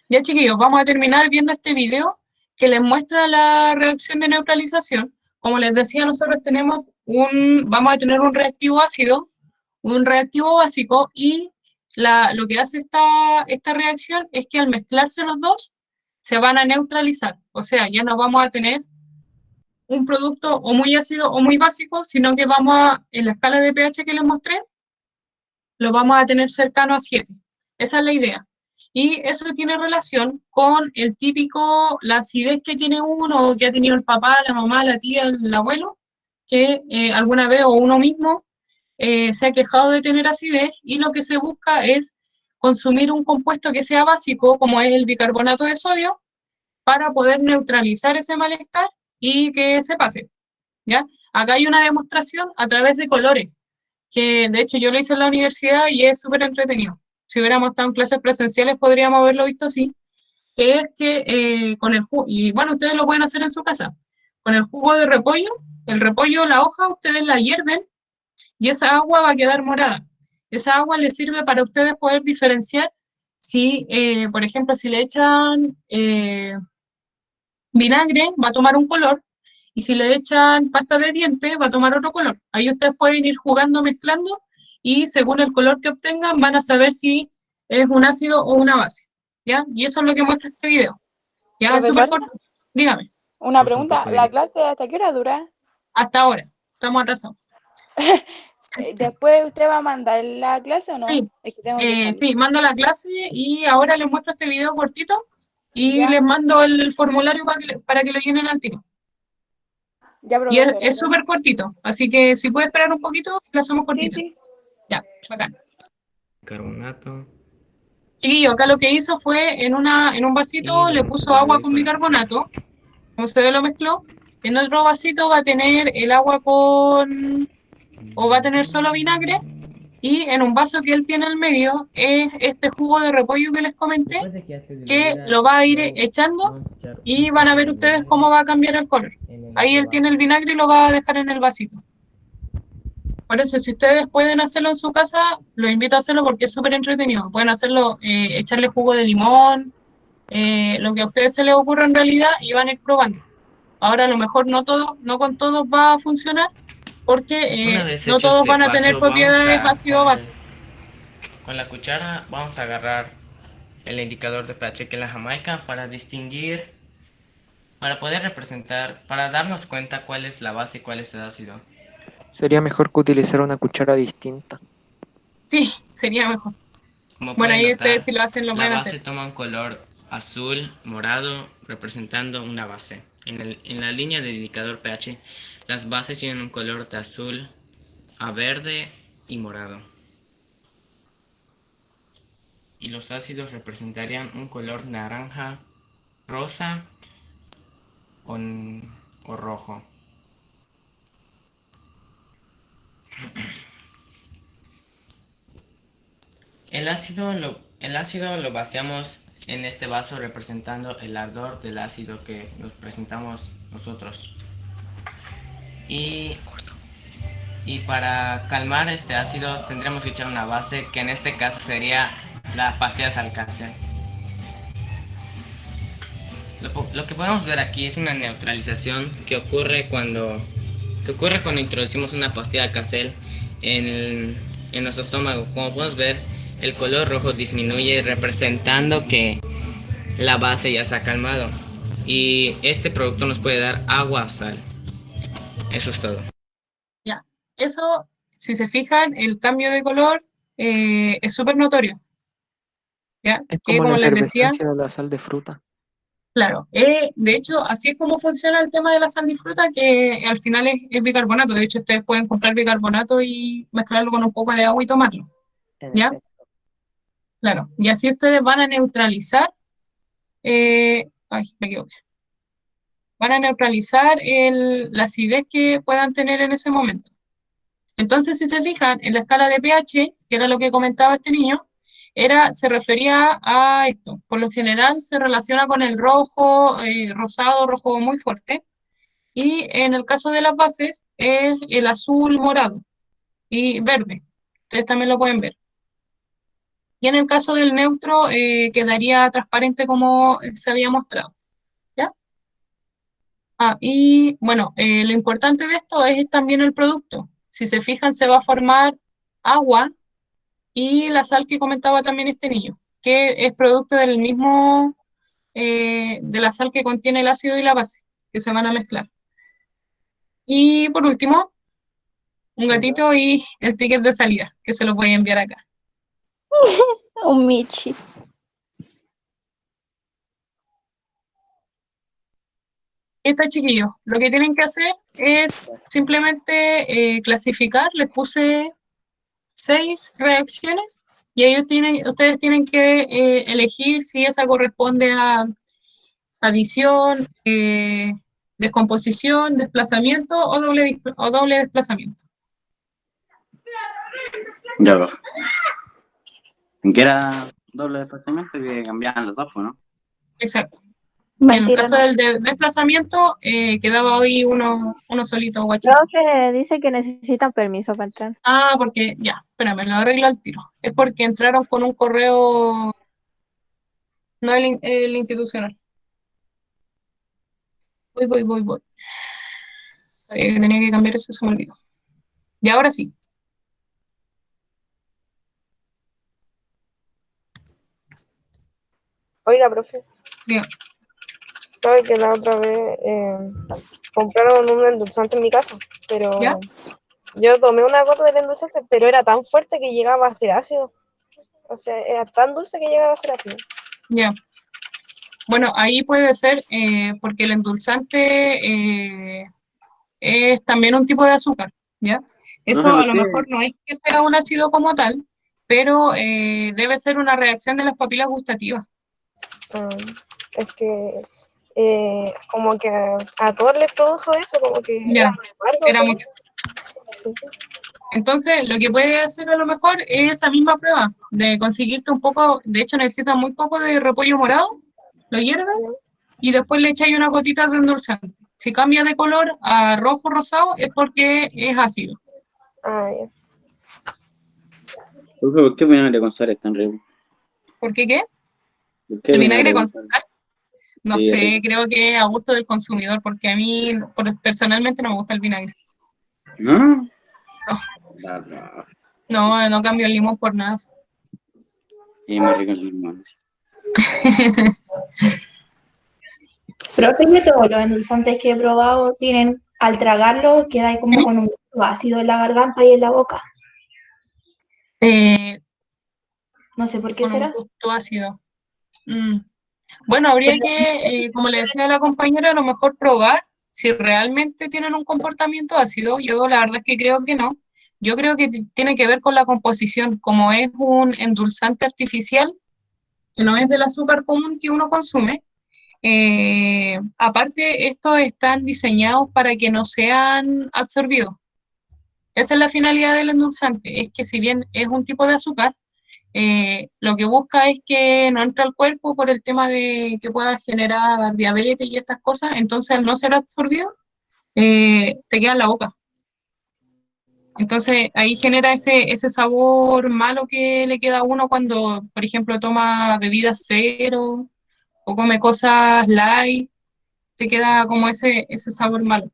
Ya, chiquillos, vamos a terminar viendo este video que les muestra la reacción de neutralización. Como les decía, nosotros vamos a tener un reactivo ácido, un reactivo básico y lo que hace esta reacción es que al mezclarse los dos se van a neutralizar. O sea, ya no vamos a tener un producto o muy ácido o muy básico, sino que en la escala de pH que les mostré, lo vamos a tener cercano a 7. Esa es la idea. Y eso tiene relación con la acidez que tiene uno, o que ha tenido el papá, la mamá, la tía, el abuelo, que alguna vez o uno mismo se ha quejado de tener acidez y lo que se busca es consumir un compuesto que sea básico, como es el bicarbonato de sodio, para poder neutralizar ese malestar y que se pase. ¿Ya? Acá hay una demostración a través de colores que de hecho yo lo hice en la universidad y es súper entretenido. Si hubiéramos estado en clases presenciales podríamos haberlo visto así, que es que con el jugo, y bueno, ustedes lo pueden hacer en su casa, con el jugo de repollo, el repollo, la hoja, ustedes la hierven y esa agua va a quedar morada. Esa agua les sirve para ustedes poder diferenciar si, por ejemplo, si le echan vinagre, va a tomar un color, y si le echan pasta de dientes, va a tomar otro color. Ahí ustedes pueden ir jugando, mezclando, y según el color que obtengan, van a saber si es un ácido o una base. ¿Ya? Y eso es lo que muestra este video. ¿Ya? Es súper Profesor, corto. Dígame. una pregunta, ¿la clase hasta qué hora dura? Hasta ahora. Estamos atrasados. ¿Después usted va a mandar la clase o no? Sí, Es que tengo que salir. sí, mando la clase y ahora les muestro este video cortito y Ya. les mando el formulario para que lo llenen al tiro. Ya, Y es profesora, súper cortito, así que si puede esperar un poquito, la hacemos cortita. sí. Ya, bacán. Carbonato. Chiquillo, acá lo que hizo fue en un vasito le puso agua con bicarbonato, como se ve lo mezcló. En otro vasito va a tener el agua o va a tener solo vinagre. Y en un vaso que él tiene al medio es este jugo de repollo que les comenté, que lo va a ir echando y van a ver ustedes cómo va a cambiar el color. Ahí él tiene el vinagre y lo va a dejar en el vasito. Por eso, si ustedes pueden hacerlo en su casa, los invito a hacerlo porque es súper entretenido. Pueden hacerlo, echarle jugo de limón, lo que a ustedes se les ocurra en realidad y van a ir probando. Ahora a lo mejor no con todos va a funcionar porque no todos van a tener propiedades ácido-base. Con la cuchara vamos a agarrar el indicador de pH que es la Jamaica para distinguir, para poder representar, para darnos cuenta cuál es la base y cuál es el ácido. Sería mejor que utilizar una cuchara distinta. Sí, sería mejor. Como Bueno, ahí pueden notar, ustedes si lo hacen, lo la pueden base hacer. toma un color azul, morado, representando una base. En la línea del indicador pH, las bases tienen un color de azul a verde y morado. Y los ácidos representarían un color naranja, rosa o rojo. El ácido lo vaciamos en este vaso representando el ardor del ácido que nos presentamos nosotros. Y para calmar este ácido tendremos que echar una base, que en este caso sería la pastilla de Alka-Seltz. Lo que podemos ver aquí es una neutralización que ocurre cuando introducimos una pastilla de Alka-Seltz en nuestro estómago. Como podemos ver, el color rojo disminuye representando que la base ya se ha calmado. Y este producto nos puede dar agua o sal. Eso es todo. Ya, eso, si se fijan, el cambio de color es súper notorio. ¿Ya? Es Que como la les decía, efervescencia de la sal de fruta. claro, de hecho, así es como funciona el tema de la sal disfruta, que al final es bicarbonato. De hecho, ustedes pueden comprar bicarbonato y mezclarlo con un poco de agua y tomarlo. ¿Ya? Claro, y así ustedes van a neutralizar, me equivoqué. Van a neutralizar la acidez que puedan tener en ese momento. Entonces, si se fijan, en la escala de pH, que era lo que comentaba este niño, se refería a esto. Por lo general se relaciona con el rojo, rosado, rojo muy fuerte. Y en el caso de las bases es el azul, morado y verde. Ustedes también lo pueden ver. Y en el caso del neutro quedaría transparente como se había mostrado. ¿Ya? Y bueno, lo importante de esto es también el producto. Si se fijan, se va a formar agua y la sal que comentaba también este niño, que es producto del mismo, de la sal que contiene el ácido y la base, que se van a mezclar. Y por último, un gatito y el ticket de salida, que se lo voy a enviar acá. Un Michi. Está, chiquillos, lo que tienen que hacer es simplemente clasificar. Les puse 6 reacciones y ustedes tienen que elegir si esa corresponde a adición, descomposición, desplazamiento o doble desplazamiento. Ya va. ¿En qué era doble desplazamiento? Que cambiaban los dos, ¿no? Exacto. Mentira, en el caso no. del desplazamiento, quedaba hoy uno solito, guachito. Creo que dice que necesitan permiso para entrar. Ah, porque ya, espérame, lo arreglo al tiro. Es porque entraron con un correo, no el institucional. Voy. Sabía que tenía que cambiar eso, se me olvidó. Y ahora sí. Oiga, profe. Diga. ¿Sabe que la otra vez compraron un endulzante en mi casa? Pero ¿Ya? yo tomé una gota del endulzante, pero era tan fuerte que llegaba a ser ácido. O sea, era tan dulce que llegaba a ser ácido. Ya. Bueno, ahí puede ser porque el endulzante es también un tipo de azúcar, ¿ya? Eso Profe, a lo mejor no es que sea un ácido como tal, pero debe ser una reacción de las papilas gustativas. Es que como que a todos les produjo eso, como que Ya, amargo, era ¿no? mucho. Entonces, lo que puede hacer a lo mejor es esa misma prueba, de conseguirte un poco, de hecho necesitas muy poco de repollo morado, lo hierves y después le echáis una gotita de endulzante. Si cambia de color a rojo rosado es porque es ácido. Ah, ya. Profe, ¿por qué vinagre con sal es tan rico? ¿Por qué qué? ¿Por qué ¿El vinagre con sal? sal? No Sí, sé, rico. creo que a gusto del consumidor, porque a mí personalmente no me gusta el vinagre. ¿No? No cambio el limón por nada. Y es más rico el limón. Profe, yo todos los endulzantes que he probado tienen, al tragarlo, queda ahí como con un gusto ácido en la garganta y en la boca. No sé por qué Con un será. gusto ácido. Mm. Bueno, habría que, como le decía a la compañera, a lo mejor probar si realmente tienen un comportamiento ácido. Yo la verdad es que creo que no. Yo creo que tiene que ver con la composición. Como es un endulzante artificial, que no es del azúcar común que uno consume, aparte, estos están diseñados para que no sean absorbidos. Esa es la finalidad del endulzante, es que si bien es un tipo de azúcar, lo que busca es que no entre al cuerpo por el tema de que pueda generar diabetes y estas cosas, entonces al no ser absorbido, te queda en la boca. Entonces ahí genera ese sabor malo que le queda a uno cuando, por ejemplo, toma bebidas cero o come cosas light, te queda como ese sabor malo.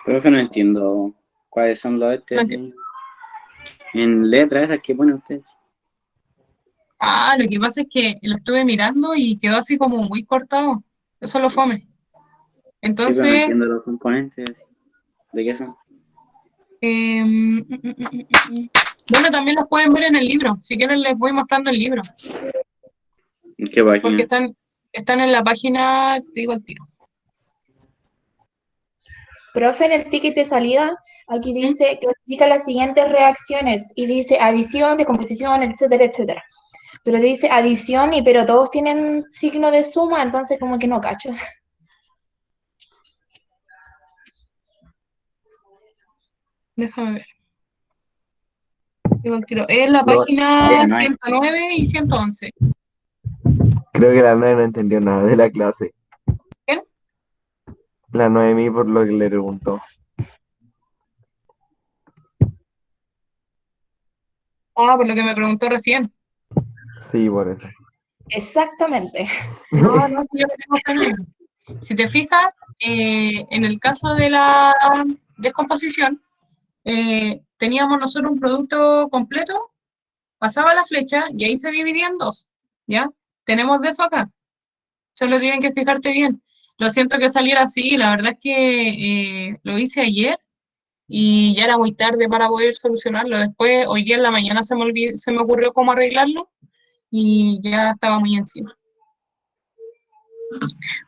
Profe, no entiendo cuáles son los No así, en letras esas que ponen ustedes. Lo que pasa es que lo estuve mirando y quedó así como muy cortado. Eso lo fome. Sí, pero no Entonces, entiendo los componentes así. ¿De qué son? bueno, también los pueden ver en el libro. Si quieren, les voy mostrando el libro. ¿En qué Porque página? están en la página, te digo al tiro. Profe, en el ticket de salida, aquí dice, clasifica las siguientes reacciones y dice adición, descomposición, etcétera, etcétera. Pero dice adición pero todos tienen signo de suma, entonces como que no cacho. Déjame ver. Digo al tiro. Es la No, página 109 y 111. creo que la 9 no entendió nada de la clase. ¿Quién? La Noemí por lo que le preguntó. Por lo que me preguntó recién. Sí, por eso. Exactamente. No, yo no tengo problema. Si te fijas, en el caso de la descomposición, teníamos nosotros un producto completo, pasaba la flecha y ahí se dividía en dos, ¿ya? Tenemos de eso acá, solo tienen que fijarte bien. Lo siento que saliera así, la verdad es que lo hice ayer y ya era muy tarde para poder solucionarlo. Después, hoy día en la mañana se me ocurrió cómo arreglarlo y ya estaba muy encima.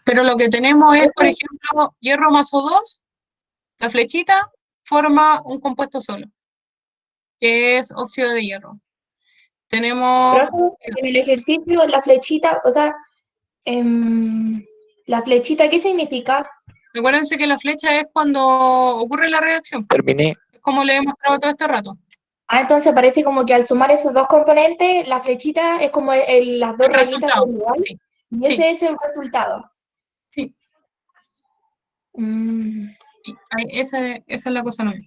Pero lo que tenemos es, por ejemplo, hierro más O2, la flechita forma un compuesto solo, que es óxido de hierro. Tenemos, Profe, en el ejercicio, la flechita, o sea, la flechita, ¿qué significa? recuérdense que la flecha es cuando ocurre la reacción, Terminé. es como le he mostrado todo este rato. Ah, entonces parece como que al sumar esos dos componentes, la flechita es como las dos El rayitas resultado, son igual, sí, y sí, ese es el resultado. sí, Mm, sí, esa es la cosa nueva.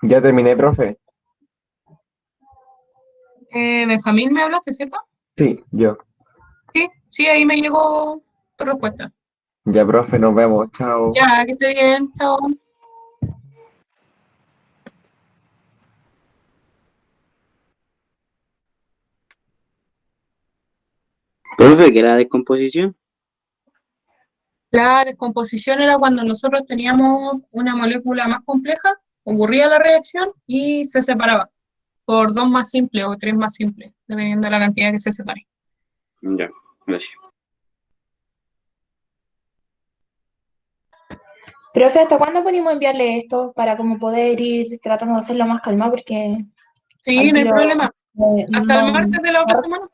Ya terminé, profe. Benjamín, ¿me hablaste, cierto? Sí, yo. Sí, sí, ahí me llegó tu respuesta. Ya, profe, nos vemos. Chao. Ya, que esté bien, chao. Profe, ¿qué era descomposición? La descomposición era cuando nosotros teníamos una molécula más compleja, ocurría la reacción y se separaba por dos más simples o tres más simples, dependiendo de la cantidad que se separe. Ya, gracias. Profe, ¿hasta cuándo podemos enviarle esto para como poder ir tratando de hacerlo más calmado? Porque Sí, al no hay tiro problema. Hasta el martes de la otra semana.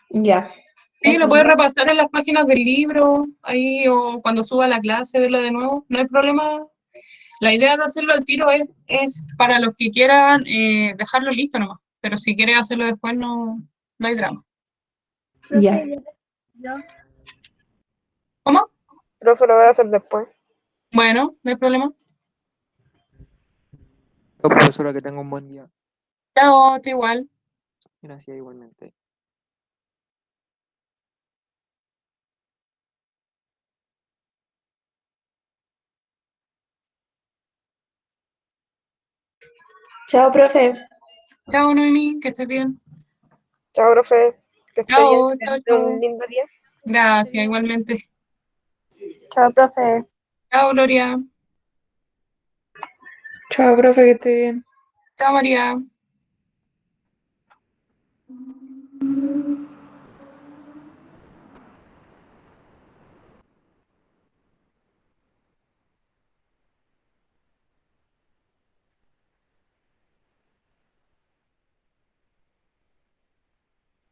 Ya. Sí, lo Eso. puedes repasar en las páginas del libro, ahí o cuando suba a la clase, verlo de nuevo. No hay problema. La idea de hacerlo al tiro es para los que quieran dejarlo listo nomás. Pero si quieres hacerlo después, no hay drama. Ya. ¿Cómo? Profe, lo voy a hacer después. Bueno, no hay problema. Profesora, que tenga un buen día. Chao, te igual. Gracias, igualmente. Chao, profe. Chao, Noemi, que estés bien. Chao, profe. Que esté bien, Chao, que chao, tenga un chao. lindo día. Gracias, igualmente. Chao, profe. Chao, Gloria. Chao, profe, que esté bien. Chao, María.